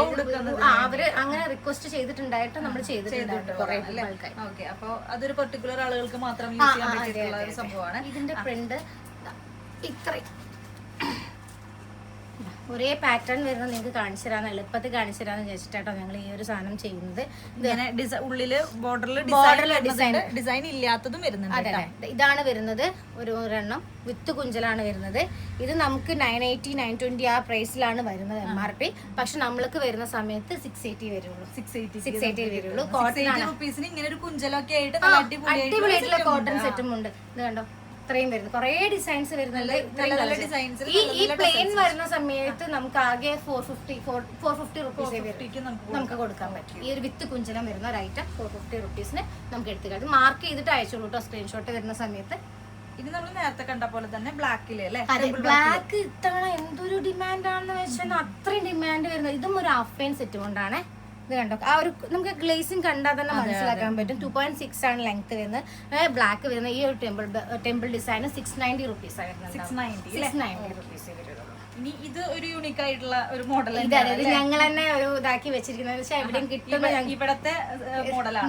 അവര് അങ്ങനെ റിക്വസ്റ്റ് ചെയ്തിട്ടുണ്ടായിട്ട് നമ്മൾ ചെയ്തിട്ടുണ്ട് കുറെ ബൾക്കായി. അപ്പൊ അതൊരു പെർട്ടിക്കുലർ ആളുകൾക്ക് മാത്രം യൂസ് ചെയ്യാൻ പറ്റിയിട്ടുള്ള ഒരു സംഭവമാണ്. ഇതിന്റെ പ്രിന്റ് ഇത്രയും ഒരേ പാറ്റേൺ വരുന്നത് നിങ്ങൾക്ക് കാണിച്ചു തരാന്ന് എളുപ്പത്തിൽ കാണിച്ചു തരാന്ന് വിചാരിച്ചിട്ടാട്ടോ ഞങ്ങൾ ഈ ഒരു സാധനം ചെയ്യുന്നത്. ഉള്ളില് ബോർഡറിൽ ഡിസൈൻ ഇല്ലാത്തതും വരുന്നുണ്ട്. അതെ, ഇതാണ് വരുന്നത് ഒരെണ്ണം വിത്ത് കുഞ്ചലാണ് വരുന്നത്. ഇത് നമുക്ക് 980 920 ആ പ്രൈസിലാണ് വരുന്നത് MRP. പക്ഷെ നമ്മൾക്ക് വരുന്ന സമയത്ത് 680 വരുള്ളൂ. 680 വരുള്ളൂ. കോട്ടൺ ഇങ്ങനെ ഒരു കുഞ്ചലൊക്കെ ആയിട്ട് അടിപൊളിയായിട്ടുള്ള കോട്ടൺ സെറ്റും ഉണ്ട്. ഇത് കണ്ടോ ഇത്രയും വരുന്നു, കുറെ ഡിസൈൻസ് വരുന്നുണ്ട്. ഈ പ്ലെയിൻ വരുന്ന സമയത്ത് നമുക്ക് ആകെ 450 റുപ്പീസേ നമുക്ക് കൊടുക്കാൻ പറ്റും. ഈ ഒരു വിത്ത് കുഞ്ചലം വരുന്ന ഒരു ഐറ്റം 450 റുപ്പീസിന് നമുക്ക് എടുത്തുകാട്ട് മാർക്ക് ചെയ്തിട്ട് അയച്ചോളൂ കേട്ടോ സ്ക്രീൻഷോട്ട് വരുന്ന സമയത്ത്. ഇത് നമ്മൾ നേരത്തെ കണ്ട പോലെ തന്നെ ബ്ലാക്കില് അല്ലേ? ബ്ലാക്ക് ഇത്തവണ എന്തൊരു ഡിമാൻഡ് ആണെന്ന് വെച്ചാൽ അത്രയും ഡിമാൻഡ് വരുന്നത്. ഇതും ഒരു ഹാഫ് പെയിൻ സെറ്റ് കൊണ്ടാണ്. ഇത് കണ്ടോ ആ ഒരു നമുക്ക് ഗ്ലേസിങ് കണ്ടാൽ തന്നെ മനസ്സിലാക്കാൻ പറ്റും. 2.6 ആണ് ലെങ്ത് വരുന്നത്. ബ്ലാക്ക് വരുന്ന ഈ ഒരു ടെമ്പിൾ ഡിസൈൻ 690 റുപ്പീസ് വരുന്നത്. 690 റുപ്പീസ് വരുന്നത്. ഇനി ഇത് ഒരു യൂണിക് ആയിട്ടുള്ള ഒരു മോഡൽ ഞങ്ങൾ തന്നെ ഒരു ഇതാക്കി വെച്ചിരിക്കുന്നത് വെച്ചാൽ എവിടെയും കിട്ടുന്ന ഇവിടത്തെ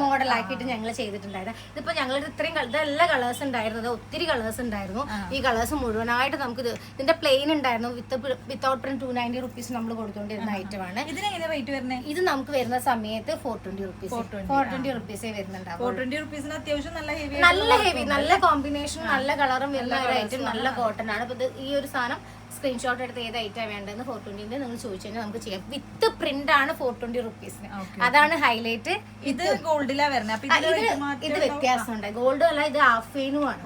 മോഡലാക്കിയിട്ട് ഞങ്ങൾ ചെയ്തിട്ടുണ്ടായിരുന്നു. ഇതിപ്പോ ഞങ്ങളുടെ ഇത്രയും ഇതെല്ലാം കളേഴ്സ് ഉണ്ടായിരുന്നത്, ഒത്തിരി കളേഴ്സ് ഉണ്ടായിരുന്നു. ഈ കളേഴ്സ് മുഴുവനായിട്ട് നമുക്ക് ഇതിന്റെ പ്ലെയിൻ ഉണ്ടായിരുന്നു വിത്തൗട്ട് പ്രിന്റ് 290 റുപ്പീസ് നമ്മൾ കൊടുത്തുകൊണ്ടിരുന്ന ഐറ്റമാണ്. ഇതിനെങ്ങനെ റേറ്റ് വരുന്നത്? ഇത് നമുക്ക് വരുന്ന സമയത്ത് 420 റുപ്പീസ് 420 റുപ്പീസേ വരുന്നുണ്ടാവും. 420 റുപ്പീസിന് അത്യാവശ്യം നല്ല ഹെവി നല്ല കോമ്പിനേഷൻ നല്ല കളറും വരുന്ന ഒരു ഐറ്റം, നല്ല കോട്ടൺ ആണ്. അപ്പൊ ഈ ഒരു സാധനം സ്ക്രീൻഷോട്ട് എടുത്ത് ഏത് ഐറ്റം വേണ്ടതെന്ന് 420 നിങ്ങൾ ചോദിച്ചു കഴിഞ്ഞാൽ നമുക്ക് ചെയ്യാം. വിത്ത് പ്രിന്റ് ആണ് 420 റുപ്പീസിന്. അതാണ് ഹൈലൈറ്റ്. ഇത് ഗോൾഡിലാ വരുന്നത്. ഇത് വ്യത്യാസമുണ്ട്. ഗോൾഡും അല്ല, ഇത് ഹാഫ് ഫെയിനും ആണ്.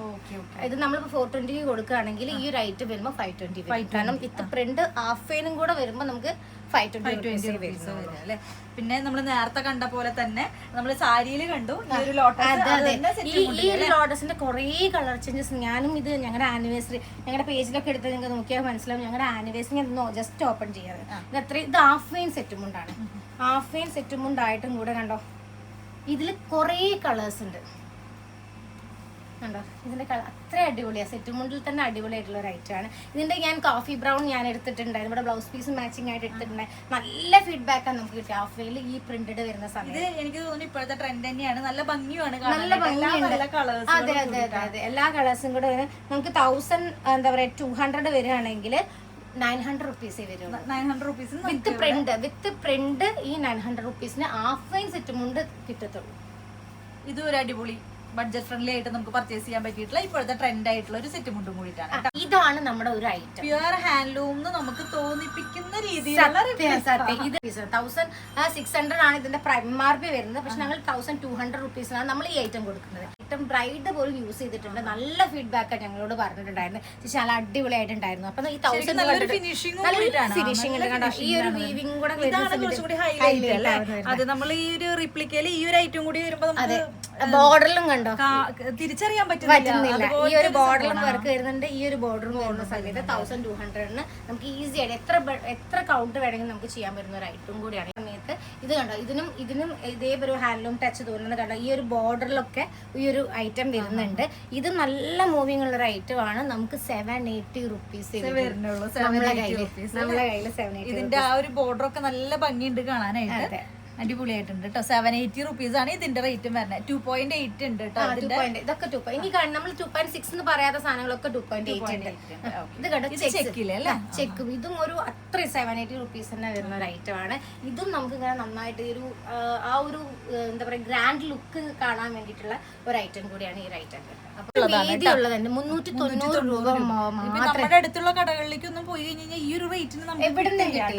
ഇത് നമ്മളിപ്പോ 420 കൊടുക്കുകയാണെങ്കിൽ ഈ ഒരു ഐറ്റം വരുമ്പോൾ 520 വരും. കാരണം വിത്ത് പ്രിന്റ് ഹാഫ് ഫെയിനും കൂടെ വരുമ്പോൾ നമുക്ക് 520 അല്ലേ? പിന്നെ നമ്മൾ നേരത്തെ കണ്ട പോലെ തന്നെ നമ്മൾ സാരിയിൽ കണ്ടു ഈ ഒരു ലോട്ടസിന്റെ കുറെ കളർ ചേഞ്ചസ്. ഞാനും ഇത് ഞങ്ങളുടെ ആനിവേഴ്സറി ഞങ്ങളുടെ പേജിലൊക്കെ എടുത്ത് നിങ്ങൾക്ക് നോക്കിയാൽ മനസ്സിലാവും. ഞങ്ങളുടെ ആനിവേഴ്സറി ജസ്റ്റ് ഓപ്പൺ ചെയ്യാറ്. ഇത് അത്രയും ഇത് ഹാഫ് ഫെയിൻ സെറ്റും കൊണ്ടാണ്. ഹാഫ് ഫെയിൻ സെറ്റും കൊണ്ടായിട്ടും കൂടെ കണ്ടോ ഇതിൽ കുറെ കളേഴ്സ് ഉണ്ട് കണ്ടോ. ഇതിന്റെ കളർ അത്ര അടിപൊളിയാണ്. സെറ്റ് മുണ്ടിൽ തന്നെ അടിപൊളിയായിട്ടുള്ള ഒരു ഐറ്റം ആണ്. ഇതിന്റെ ഞാൻ കോഫി ബ്രൗൺ ഞാൻ എടുത്തിട്ടുണ്ടായിരുന്നു. ഇവിടെ ബ്ലൗസ് പീസ് മാച്ചിങ് ആയിട്ട് എടുത്തിട്ടുണ്ടായി. നല്ല ഫീഡ്ബാക്ക് ആണ് നമുക്ക് കിട്ടിയ ഹാഫ് വെയിൽ ഈ പ്രിന്റഡ് വരുന്ന സമയത്ത്. എനിക്ക് തോന്നുന്നു ഇപ്പോഴത്തെ ട്രെൻഡ് തന്നെയാണ്. നല്ല ഭംഗിയാണ്, നല്ല ഭംഗിയുണ്ട്. അതെ അതെ അതെ അതെ എല്ലാ കളേഴ്സും കൂടെ നമുക്ക് 1000 എന്താ പറയാ 200 വരികയാണെങ്കിൽ 900 റുപ്പീസേ വരുള്ളൂ. 900 റുപ്പീസ് വിത്ത് പ്രിന്റ് ഈ 900 റുപ്പീസിന് ഹാഫ് വൈൻ സെറ്റും കൊണ്ട് കിട്ടത്തുള്ളൂ. ഇത് ഒരു അടിപൊളി ബഡ്ജറ്റ് ഫ്രണ്ട്ലി ആയിട്ട് നമുക്ക് പർച്ചേസ് ചെയ്യാൻ പറ്റിയിട്ടുള്ള ഇപ്പോഴത്തെ ട്രെൻഡ് ആയിട്ടുള്ള ഒരു സെറ്റ് മുണ്ടും കൂടിയിട്ടാണ്. ഇതാണ് നമ്മുടെ ഒരു ഐറ്റം. പ്യുവർ ഹാൻഡ്ലൂം നമുക്ക് തോന്നിപ്പിക്കുന്ന രീതിയിലുള്ള ഇത് 1600 ആണ് ഇതിന്റെ MRP വരുന്നത്. പക്ഷെ ഞങ്ങൾ 1200 റുപ്പീസിനാണ് നമ്മൾ ഈ ഐറ്റം കൊടുക്കുന്നത്. ഐറ്റം ബ്രൈഡ് പോലും യൂസ് ചെയ്തിട്ടുണ്ട്. നല്ല ഫീഡ്ബാക്ക് ഞങ്ങളോട് പറഞ്ഞിട്ടുണ്ടായിരുന്നു. നല്ല അടിപൊളിയായിട്ടുണ്ടായിരുന്നു. അപ്പൊ ഈ 1000 ഫിനിഷിംഗ് ഉണ്ട് കണ്ടോ. ഈ ഒരു വീവിംഗ് കൂടെ അത് നമ്മൾ ഈ ഒരു റിപ്ലിക്കയില് ഈ ഒരു ഐറ്റം കൂടി വരുമ്പോൾ ബോർഡറിലും കണ്ടോ തിരിച്ചറിയാൻ പറ്റുന്നില്ല. ഈ ഒരു ബോർഡറിലും വർക്ക് വരുന്നുണ്ട്. ഈ ഒരു ബോർഡറും വരുന്ന സമയത്ത് 1200 നമുക്ക് ഈസി ആയിട്ട് എത്ര കൗണ്ട് വേണമെങ്കിലും നമുക്ക് ചെയ്യാൻ പറ്റുന്ന ഒരു ഐറ്റം കൂടിയാണ്. സമയത്ത് ഇത് കണ്ടോ ഇതിനും ഇതേപോലെ ഹാൻഡ്ലൂം ടച്ച് തോന്നുന്നത് കണ്ടോ. ഈ ഒരു ബോർഡറിലൊക്കെ ഈ ഒരു ഐറ്റം വരുന്നുണ്ട്. ഇത് നല്ല മൂവിംഗ് ഉള്ള ഒരു ഐറ്റം ആണ്. നമുക്ക് 780 റുപ്പീസ് നമ്മളെ കയ്യില് 780. ഇതിന്റെ ആ ഒരു ബോർഡർ ഒക്കെ നല്ല ഭംഗിയുണ്ട് കാണാനായിട്ട്. അടിപൊളിയായിട്ടുണ്ട് കേട്ടോ. 780 റുപ്പീസ് ആണ് ഇതിന്റെ റേറ്റും വരുന്നത്. 2.8 ഉണ്ട് കേട്ടോ. ഇതൊക്കെ 2. ഇനി നമ്മൾ 2.6 എന്ന് പറയാത്ത സാധനങ്ങളൊക്കെ 2.8 ഉണ്ട്. ഇത് കണ്ടോ ചെക്കും. ഇതും ഒരു അത്ര 780 റുപ്പീസ് തന്നെ വരുന്ന ഒരു ഐറ്റം ആണ്. ഇതും നമുക്ക് ഇങ്ങനെ നന്നായിട്ട് ഒരു ആ ഒരു എന്താ പറയാ ഗ്രാൻഡ് ലുക്ക് കാണാൻ വേണ്ടിയിട്ടുള്ള ഒരു ഐറ്റം കൂടിയാണ് ഈ ഒരു ഐറ്റം. വീതിയുള്ളതുണ്ട്. 390 രൂപ നമ്മുടെ അടുത്തുള്ള കടകളിലേക്കൊന്നും പോയി കഴിഞ്ഞാൽ ഈ ഒരു റേറ്റിന്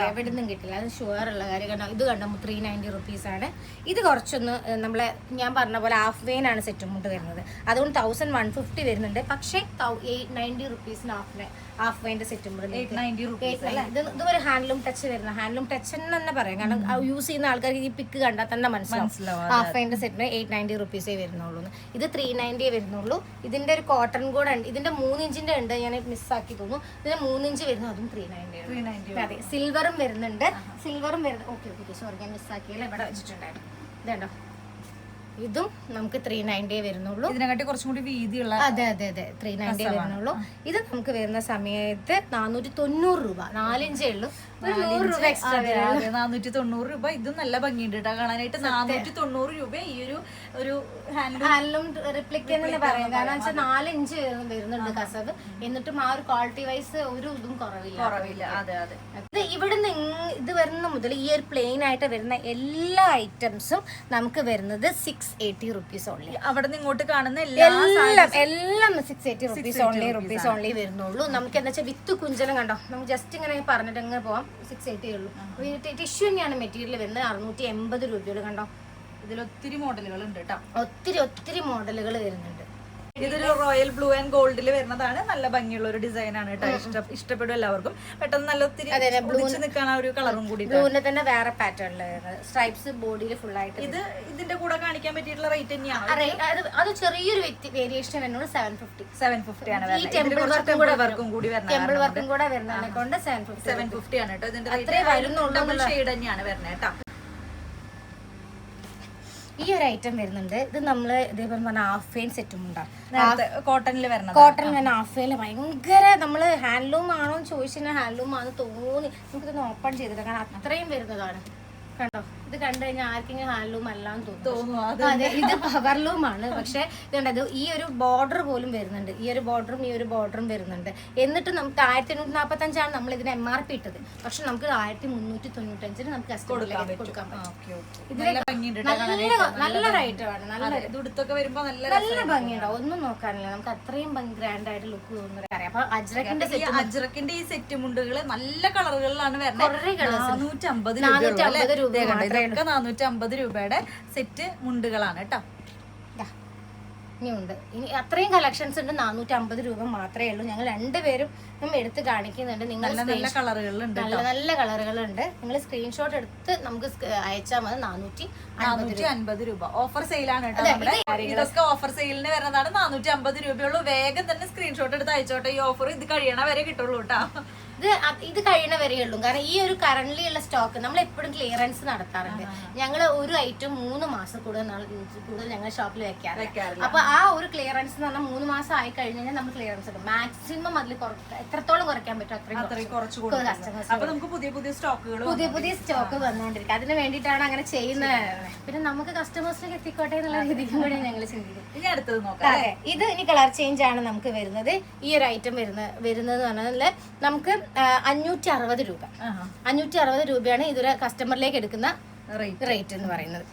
എവിടുന്നും കിട്ടില്ല. അത് ഷുവർ ഉള്ള കാര്യം. കണ്ടോ ഇത് കണ്ടോ 390 റുപ്പീസ് ആണ്. ഇത് കുറച്ചൊന്ന് നമ്മളെ ഞാൻ പറഞ്ഞ പോലെ ഹാഫ് വെയിൻ ആണ് സെറ്റും കൊണ്ട് വരുന്നത്. അതുകൊണ്ട് 1150 വരുന്നുണ്ട്. പക്ഷേ 890 റുപ്പീസിന് ഹാഫ് വെയിന്റെ സെറ്റും ഇത് ഒരു ഹാൻഡ്ലൂം ടച്ച് വരുന്ന ഹാൻഡ്ലൂം ടച്ച് എന്ന് തന്നെ പറയാം. കാരണം യൂസ് ചെയ്യുന്ന ആൾക്കാർക്ക് ഈ പിക്ക് കണ്ടാൽ തന്നെ മനസ്സിലാവും. ഹാഫൈൻ്റെ സെറ്റിന് 890 റുപ്പീസേ വരുന്നുള്ളൂ. ഇത് 390 വരുന്നുള്ളൂ. ഇതിന്റെ ഒരു കോട്ടൺ കൂടെ ഉണ്ട്. ഇതിന്റെ 3 ഇഞ്ചിന്റെ ഉണ്ട്, ഞാൻ മിസ്സാക്കി തോന്നുന്നു. ഇതിന് 3 ഇഞ്ച് വരുന്നു, അതും 390. അതെ, സിൽവറും വരുന്നുണ്ട്. സിൽവറും വരുന്നത് ഓക്കെ സോറി, ഞാൻ മിസ്സാക്കിയല്ല, ഇവിടെ വെച്ചിട്ടുണ്ടായിരുന്നു. ഇതുണ്ടോ, ഇതും നമുക്ക് 390 വരുന്നുള്ളൂ. ഇതിനെക്കാട്ടി കുറച്ചും കൂടി വീതിയുള്ള. അതെ 390 വരുന്നുള്ളൂ. ഇത് നമുക്ക് വരുന്ന സമയത്ത് 490 രൂപ, 4 ഇഞ്ചേ ഉള്ളൂ. 100 രൂപ എക്സ്ട്രാ 490 രൂപ. ഇതും നല്ല ഭംഗിയുണ്ട് കേട്ടോ കാണാനായിട്ട്. 490 രൂപ ഈ ഒരു ഹാൻഡ്ലൂം റിപ്ലിക്ക എന്ന് പറയാം. കാരണം വെച്ചാൽ 4 ഇഞ്ച് വരുന്നുണ്ട് കസവ്, എന്നിട്ടും ആ ഒരു ക്വാളിറ്റി വൈസ് ഒരു ഇതും കുറവില്ല. ഇത് ഇവിടുന്ന് ഇത് വരുന്ന മുതൽ ഈ ഒരു പ്ലെയിൻ ആയിട്ട് വരുന്ന എല്ലാ ഐറ്റംസും നമുക്ക് വരുന്നത് 680 റുപ്പീസ് ഓൺലി. അവിടെ നിന്ന് ഇങ്ങോട്ട് കാണുന്ന എല്ലാം 680 റുപ്പീസ് ഓൺലി വരുന്നുള്ളൂ. നമുക്ക് എന്താ വെച്ചാൽ വിത്ത് കുഞ്ചലം കണ്ടോ, നമുക്ക് ജസ്റ്റ് ഇങ്ങനെ പറഞ്ഞിട്ട് അങ്ങനെ പോവാം. 680 ഉള്ളൂ. ടിഷ്യൂ തന്നെയാണ് മെറ്റീരിയൽ വരുന്നത്. 680 രൂപയോട് കണ്ടോ. ഇതിൽ ഒത്തിരി മോഡലുകൾ ഉണ്ട് കേട്ടോ, ഒത്തിരി മോഡലുകൾ വരുന്നുണ്ട്. ഇതൊരു റോയൽ ബ്ലൂ ആൻഡ് ഗോൾഡിൽ വരുന്നതാണ്. നല്ല ഭംഗിയുള്ള ഒരു ഡിസൈൻ ആണ് കേട്ടോ. ഇഷ്ടപ്പെടും എല്ലാവർക്കും. പെട്ടെന്ന് നല്ല ഒത്തിരി നിൽക്കാൻ ആ ഒരു കളറും കൂടി. ബ്ലൂവിന്റെ തന്നെ വേറെ പാറ്റേണിൽ സ്ട്രൈപ്സ് ബോഡിയിൽ ഫുൾ ആയിട്ട്. ഇതിന്റെ കൂടെ കാണിക്കാൻ പറ്റിയിട്ടുള്ള റേറ്റ് തന്നെയാണ്. അത് ചെറിയൊരു വേരിയേഷൻ വരുന്നത് 750 ആണ്. ഈ ടെമ്പിൾ വർക്കും കൂടി വരുന്നതിനെ കൊണ്ട് 750 ആണ് കേട്ടോ. ഇതിന്റെ അത്രേ വരുന്നുള്ളൂ. ഷെയ്ഡ് തന്നെയാണ് വരുന്നത് കേട്ടോ. ഈ ഒരു ഐറ്റം വരുന്നുണ്ട്. ഇത് നമ്മള് ഇതേപോലെ പറഞ്ഞ ഹാഫ് ഫെയിൻ സെറ്റും ഉണ്ടാവും. കോട്ടണിൽ വരുന്നത്. കോട്ടണിൽ തന്നെ ഹാഫ് ഫെയില് ഭയങ്കര നമ്മള് ഹാൻഡ്ലൂം ആണോ എന്ന് ചോദിച്ചാൽ ഹാൻഡ്ലൂം ആണെന്ന് തോന്നി. നമുക്കിതൊന്ന് ഓപ്പൺ ചെയ്തിട്ട് കാരണം അത്രയും വരുന്നതാണ്. കണ്ടോ, ഇത് കണ്ടു കഴിഞ്ഞാൽ ആർക്കെങ്കിലും ഹാൻഡ്ലൂം അല്ലാന്ന് തോന്നുന്നു. അതെ, ഇത് പവർലൂം ആണ്. പക്ഷെ ഇതുണ്ടത് ഈ ഒരു ബോർഡർ പോലും വരുന്നുണ്ട്. ഈ ഒരു ബോർഡറും ഈ ഒരു ബോർഡറും വരുന്നുണ്ട്. എന്നിട്ട് നമുക്ക് 1845 നമ്മൾ ഇതിന് MRP ഇട്ടത്. പക്ഷെ നമുക്ക് 1395 നമുക്ക് കസ്റ്റമറിലേക്ക് കൊടുക്കാൻ പറ്റും. നല്ലൊരു ഐറ്റമാണ്. നല്ല ഭംഗിയുണ്ടാവും. ഒന്നും നോക്കാനില്ല, നമുക്ക് അത്രയും ഗ്രാൻഡ് ആയിട്ട് ലുക്ക് തോന്നുന്നത്. അപ്പൊ അജ്രക്കിന്റെ ഈ സെറ്റ് മുണ്ടുകള് നല്ല കളറുകളിലാണ് വരുന്നത്. 450 രൂപ. ഇതൊക്കെ 450 രൂപയുടെ സെറ്റ് മുണ്ടുകളാണ് കേട്ടോ. ഇനിയുണ്ട്, ഇനി അത്രയും കളക്ഷൻസ് ഉണ്ട്. 450 രൂപ മാത്രമേ ഉള്ളൂ. ഞങ്ങൾ രണ്ടുപേരും എടുത്ത് കാണിക്കുന്നുണ്ട്. നിങ്ങൾ നല്ല കളറുകളുണ്ട്. നിങ്ങൾ സ്ക്രീൻഷോട്ട് എടുത്ത് നമുക്ക് അയച്ചാൽ മതി. 450 രൂപ ഓഫർ സെയിലാണ് കേട്ടോ. ഇതൊക്കെ ഓഫർ സെയിലിന് വരുന്നതാണ്. 450 രൂപയുള്ളൂ. വേഗം തന്നെ സ്ക്രീൻഷോട്ട് എടുത്ത് അയച്ചോട്ടെ. ഈ ഓഫർ ഇത് കഴിയണ വരെ കിട്ടുള്ളൂ കേട്ടോ. ഇത് കഴിയണ വരെയുള്ളൂ. കാരണം ഈ ഒരു കറന്റ്ലി ഉള്ള സ്റ്റോക്ക് നമ്മൾ എപ്പോഴും ക്ലിയറൻസ് നടത്താറുണ്ട്. ഞങ്ങൾ ഒരു ഐറ്റം 3 മാസം കൂടുതൽ ഞങ്ങൾ ഷോപ്പിൽ വെക്കാറില്ല. അപ്പൊ ആ ഒരു ക്ലിയറൻസ് എന്ന് പറഞ്ഞാൽ 3 മാസം ആയി കഴിഞ്ഞാൽ നമ്മൾ ക്ലിയറൻസ് എടുക്കും. മാക്സിമം അതിൽ എത്രത്തോളം കുറയ്ക്കാൻ പറ്റും അത്രയും കുറച്ച് അപ്പൊ നമുക്ക് പുതിയ സ്റ്റോക്ക് വന്നുകൊണ്ടിരിക്കും. അതിന് വേണ്ടിയിട്ടാണ് അങ്ങനെ ചെയ്യുന്നത്. പിന്നെ നമുക്ക് കസ്റ്റമേഴ്സിലേക്ക് എത്തിക്കോട്ടെ എന്നുള്ള രീതിക്കും കൂടെ ഞങ്ങൾ ചിന്തിക്കും. ഇനി അടുത്തത് നോക്കാം. ഇത് ഇനി കളർ ചേഞ്ച് ആണ് നമുക്ക് വരുന്നത്. ഈ ഒരു ഐറ്റം വരുന്നത് പറഞ്ഞാൽ നമുക്ക് 560 രൂപ. 560 രൂപയാണ് ഇതൊരു കസ്റ്റമറിലേക്ക് എടുക്കുന്ന റേറ്റ് എന്ന് പറയുന്നത്.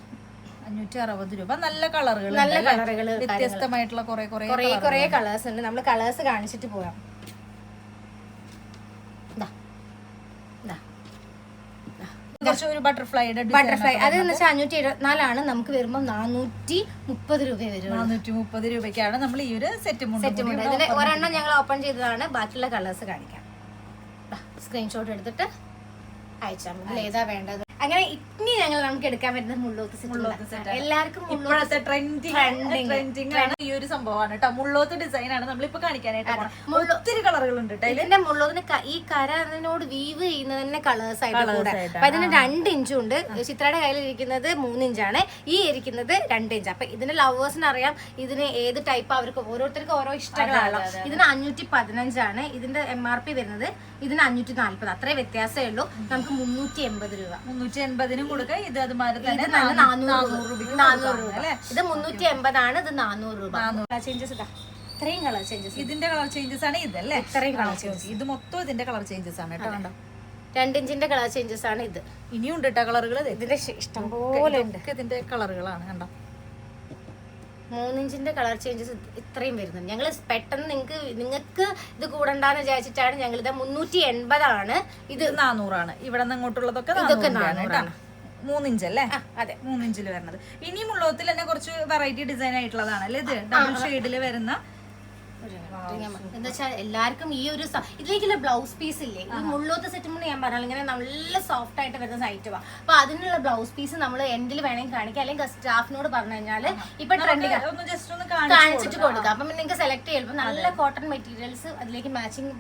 560 രൂപ. നല്ല കളറുകൾ, വ്യത്യസ്തമായിട്ടുള്ള കുറെ കളേഴ്സ് ഉണ്ട്. നമ്മൾ കളേഴ്സ് കാണിച്ചിട്ട് പോകാം. ബട്ടർഫ്ലൈ അത് എന്ന് വെച്ചാൽ 574 നമുക്ക് വരുമ്പോൾ 430 രൂപ വരും. 430 രൂപയ്ക്കാണ് നമ്മൾ ഈ ഒരു സെറ്റ് മുണ്ട്. ഇതിന് ഒരെണ്ണം ഞങ്ങൾ ഓപ്പൺ ചെയ്തതാണ്. ബാക്കിയുള്ള കളേഴ്സ് കാണിക്കാം. സ്ക്രീൻഷോട്ട് എടുത്തിട്ട് അയച്ചാൽ മതി ഏതാ വേണ്ടത്. അങ്ങനെ ഇനി നമുക്ക് എടുക്കാൻ പറ്റുന്ന മുള്ളോത്ത് സെറ്റ്. എല്ലാവർക്കും ട്രെൻഡിങ് ആണ് ഈ ഒരു സംഭവമാണ് കേട്ടോ. മുള്ളോത്ത് ഡിസൈൻ ആണ് നമ്മളിപ്പോ കാണിക്കാനായിട്ട്. ഒത്തിരി കളറുകളുണ്ട്. ഇതിന്റെ മുള്ളോത്തിന് ഈ കരനോട് വീവ് ചെയ്യുന്ന തന്നെ കളേഴ്സ് ആയിട്ട് കൂടെ. അപ്പൊ ഇതിന് 2 ഇഞ്ചും ഉണ്ട്. ചിത്രയുടെ കയ്യിൽ ഇരിക്കുന്നത് 3 ഇഞ്ചാണ്, ഈ ഇരിക്കുന്നത് 2 ഇഞ്ച്. അപ്പൊ ഇതിന്റെ ലവേഴ്സിന് അറിയാം ഇതിന് ഏത് ടൈപ്പ് അവർക്ക് ഓരോരുത്തർക്കും ഓരോ ഇഷ്ടങ്ങളാണ്. ഇതിന് 515 ആണ് ഇതിന്റെ MRP വരുന്നത്. ഇതിന് 540. അത്രേ വ്യത്യാസമേ ഉള്ളൂ. നമുക്ക് 380 രൂപ. 380 കൊടുക്കുക. ഇത് അതുമാതിരി തന്നെ 400 രൂപ. ഇത് 380 ആണ്. ഇത് 400 രൂപ. ചേഞ്ചസ് ഇത്രയും കളർ ചേഞ്ചസ്. ഇതിന്റെ കളർ ചേഞ്ചസ് ആണ് ഇതല്ലേ? ഇത്രയും കളർ ചേഞ്ചസ്. ഇത് മൊത്തം ഇതിന്റെ കളർ ചേഞ്ചസ് ആണ് കേട്ടോ. കണ്ടോ, 2 ഇഞ്ചിന്റെ കളർ ചേഞ്ചസ് ആണ് ഇത്. ഇനിയുണ്ട് കേട്ടോ കളറുകൾ. ഇതിന്റെ ഇഷ്ടം പോലെ ഉണ്ട്. ഇതിന്റെ കളറുകളാണ് കണ്ടോ. 3 ഇഞ്ചിന്റെ കളർ ചേഞ്ചസ് ഇത്രയും വരുന്നുണ്ട്. ഞങ്ങൾ പെട്ടെന്ന് നിങ്ങൾക്ക് ഇത് കൂടണ്ടെന്ന് വിചാരിച്ചിട്ടാണ് ഞങ്ങൾ ഇത് 380 ആണ്. ഇത് 400 ആണ്. ഇവിടെ നിന്ന് അങ്ങോട്ടുള്ളതൊക്കെ ഇതൊക്കെ 400 ആണ്. 3 ഇഞ്ച് അല്ലേ? അതെ, 3 ഇഞ്ചിൽ വരുന്നത്. ഇനിയും ഉള്ളതിൽ തന്നെ കുറച്ച് വെറൈറ്റി ഡിസൈൻ ആയിട്ടുള്ളതാണ് അല്ലേ ഇത്. ഡബിൾ ഷെയ്ഡിൽ വരുന്ന എന്താ വെച്ചാൽ എല്ലാവർക്കും ഈ ഒരു ഇതിലേക്കുള്ള ബ്ലൗസ് പീസ് ഇല്ലേ, ഈ മുള്ളോത്ത് സെറ്റ് മുണ്ട് ഞാൻ പറഞ്ഞാൽ ഇങ്ങനെ നല്ല സോഫ്റ്റ് ആയിട്ട് വരുന്ന സൈറ്റ് വാ. അപ്പൊ അതിനുള്ള ബ്ലൗസ് പീസ് നമ്മൾ എൻഡിൽ വേണമെങ്കിൽ കാണിക്കാം, അല്ലെങ്കിൽ സ്റ്റാഫിനോട് പറഞ്ഞു കഴിഞ്ഞാല് ഇപ്പൊ ട്രെൻഡിങ് കാണിച്ചിട്ട് കൊടുക്കാം. അപ്പൊ നിങ്ങൾക്ക് സെലക്ട് ചെയ്യുമ്പോൾ നല്ല കോട്ടൺ മെറ്റീരിയൽസ് അതിലേക്ക് മാച്ചിങ്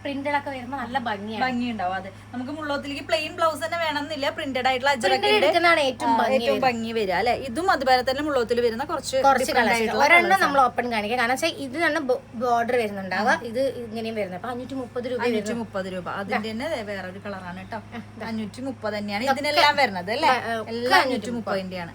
പ്രിന്റഡ് ഒക്കെ വരുമ്പോൾ നല്ല ഭംഗിയുണ്ടാവും. അതെ, നമുക്ക് മുള്ളോത്തിലേക്ക് പ്ലെയിൻ ബ്ലൗസ് തന്നെ വേണമെന്നില്ല, പ്രിന്റഡ് ആയിട്ടുള്ള എടുക്കുന്നതാണ് ഏറ്റവും ഭംഗി വരിക അല്ലെ. ഇതും അതുപോലെ തന്നെ മുള്ളോത്തിൽ വരുന്ന കുറച്ച് ഒരെണ്ണം നമ്മൾ ഓപ്പൺ കാണിക്കാം. കാരണം വെച്ചാൽ ഇത് തന്നെ ബോർഡർ വരുന്നുണ്ടാവുക, ഇത് ഇങ്ങനെയും വരുന്നത്. അപ്പൊ 530 രൂപ. 530 രൂപ. അതിന്റെ തന്നെ വേറൊരു കളറാണ് കേട്ടോ. 530 തന്നെയാണ് ഇതിനെല്ലാം വരുന്നത് അല്ലെ. എല്ലാം 530ന്റെയാണ്.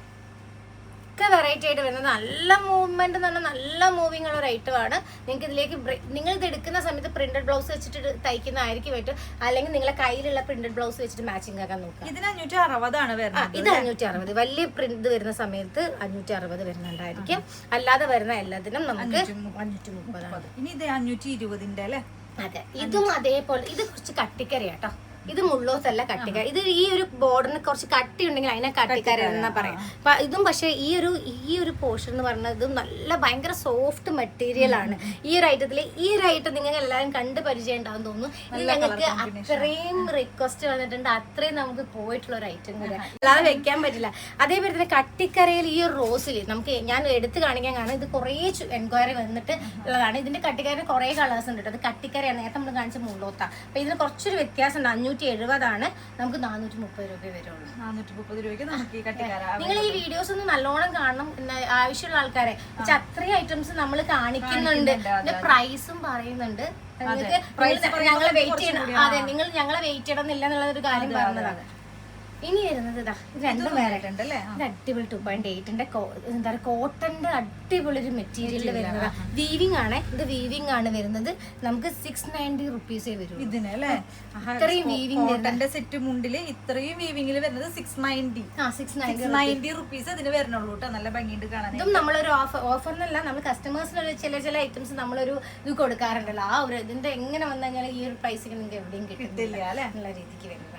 ഒക്കെ വെറൈറ്റി ആയിട്ട് വരുന്നത്. നല്ല മൂവ്മെന്റ് എന്ന് പറഞ്ഞാൽ നല്ല മൂവിങ് ഉള്ള ഒരു ഐറ്റമാണ്. നിങ്ങൾക്ക് ഇതിലേക്ക് നിങ്ങൾ ഇത് എടുക്കുന്ന സമയത്ത് പ്രിന്റഡ് ബ്ലൗസ് വെച്ചിട്ട് തയ്ക്കുന്നതായിരിക്കും പറ്റും, അല്ലെങ്കിൽ നിങ്ങളെ കയ്യിലുള്ള പ്രിന്റഡ് ബ്ലൗസ് വെച്ചിട്ട് മാച്ചിങ് ആക്കാൻ നോക്കുക. ഇതിന് 560 വരുന്നത്. ഇത് 560. വലിയ പ്രിന്റ് വരുന്ന സമയത്ത് 560 വരുന്നുണ്ടായിരിക്കും. അല്ലാതെ വരുന്ന എല്ലാത്തിനും നമുക്ക് 530. ഇനി ഇത് 520ന്റെ അല്ലെ. അതെ, ഇതും അതേപോലെ. ഇത് കുറച്ച് കട്ടിക്കറിയാട്ടോ. ഇത് മുള്ളോത്തല്ല കട്ടിക്കര. ഇത് ഈ ഒരു ബോർഡറിന് കുറച്ച് കട്ടി ഉണ്ടെങ്കിൽ അതിനെ കട്ടിക്കര എന്നാ പറയാം. അപ്പൊ ഇതും പക്ഷെ ഈ ഒരു പോർഷൻ എന്ന് പറഞ്ഞത് ഇതും നല്ല ഭയങ്കര സോഫ്റ്റ് മെറ്റീരിയൽ ആണ്. ഈ ഒരു ഐറ്റത്തില് നിങ്ങൾക്ക് എല്ലാവരും കണ്ട് പരിചയം ഉണ്ടാവും തോന്നുന്നു. ഇത് ഞങ്ങൾക്ക് അത്രയും റിക്വസ്റ്റ് വന്നിട്ടുണ്ട്, അത്രയും നമുക്ക് പോയിട്ടുള്ള ഒരു ഐറ്റം കൂടെ അല്ലാതെ വെക്കാൻ പറ്റില്ല. അതേപോലെ തന്നെ കട്ടിക്കരയിൽ ഈ ഒരു റോസിൽ നമുക്ക് ഞാൻ എടുത്ത് കാണിക്കാൻ കാരണം ഇത് കുറേ എൻക്വയറി വന്നിട്ട് ഉള്ളതാണ്. ഇതിന്റെ കട്ടിക്കരയിൽ കുറെ കളേഴ്സ് ഉണ്ട് കേട്ടോ. അത് കട്ടിക്കരയാണ്, നേരത്തെ നമ്മൾ കാണിച്ച മുള്ളോത്ത. അപ്പൊ ഇതിന് കുറച്ചൊരു വ്യത്യാസം ഉണ്ട്. 570 നമുക്ക് 430 രൂപ വരുള്ളൂ. 430 രൂപയ്ക്ക് നമുക്ക് ഈ കട്ടിക്കാര. നിങ്ങൾ ഈ വീഡിയോസ് ഒന്ന് നല്ലോണം കാണണം, ആവശ്യമുള്ള ആൾക്കാരെ. പക്ഷെ അത്രയും ഐറ്റംസ് നമ്മൾ കാണിക്കുന്നുണ്ട്, പ്രൈസും പറയുന്നുണ്ട്. ഞങ്ങളെ വെയിറ്റ് ചെയ്യണം. അതെ, നിങ്ങൾ ഞങ്ങളെ വെയിറ്റ് ചെയ്യണമെന്നില്ല എന്നുള്ള ഒരു കാര്യം പറഞ്ഞതാണ്. ഇനി വരുന്നത് ഇതാ, ഇത് രണ്ടും വേറെ അടിപൊളി 2.8ന്റെ എന്താ പറയുക കോട്ടന്റെ അടിപൊളി ഒരു മെറ്റീരിയൽ വരുന്നത്. വീവിംഗ് ആണ്, ഇത് വീവിംഗ് ആണ് വരുന്നത്. നമുക്ക് 690 റുപ്പീസേ വരും ഇതിന് അല്ലേ. ഇത്രയും വീവിംഗ് സെറ്റ് മുണ്ടില് ഇത്രയും വീവിംഗിൽ വരുന്നത് 690 റുപ്പീസ് ഇതിന് വരണുള്ളൂ കേട്ടോ. നല്ല ഭംഗിയുണ്ട് കാണാൻ. ഇതും നമ്മളൊരു ഓഫർ എന്നല്ല, നമ്മൾ കസ്റ്റമേഴ്സിന് ചില ഐറ്റംസ് നമ്മളൊരു ഇത് കൊടുക്കാറുണ്ടല്ലോ. ആ ഒരു ഇതിന്റെ എങ്ങനെ വന്നു കഴിഞ്ഞാൽ ഈ ഒരു പ്രൈസിന് നിങ്ങൾക്ക് എവിടെയും കിട്ടില്ല അല്ലെ എന്നുള്ള രീതിക്ക് വരുന്നത്.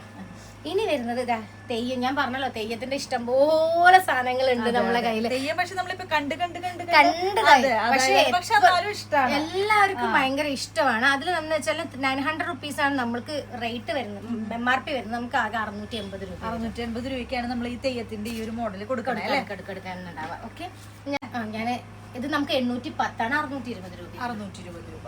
ഇനി വരുന്നത് ഇതാ തെയ്യം. ഞാൻ പറഞ്ഞല്ലോ, തെയ്യത്തിന്റെ ഇഷ്ടംപോലെ സാധനങ്ങളുണ്ട് നമ്മളെ കയ്യില്. പക്ഷെ എല്ലാവർക്കും ഭയങ്കര ഇഷ്ടമാണ്. അതിൽ എന്ന് വെച്ചാൽ 900 റുപ്പീസാണ് നമ്മൾക്ക് റേറ്റ് വരുന്നത്, MRP വരുന്നത്. നമുക്ക് ആകെ 680 രൂപ. 680 രൂപയ്ക്കാണ് നമ്മൾ ഈ തെയ്യത്തിന്റെ ഈ ഒരു മോഡൽ കൊടുക്കാനുണ്ടാവുക. ഓക്കെ, ഞാൻ ഇത് നമുക്ക് 810 ആണ്. 620 രൂപ. 620 രൂപ.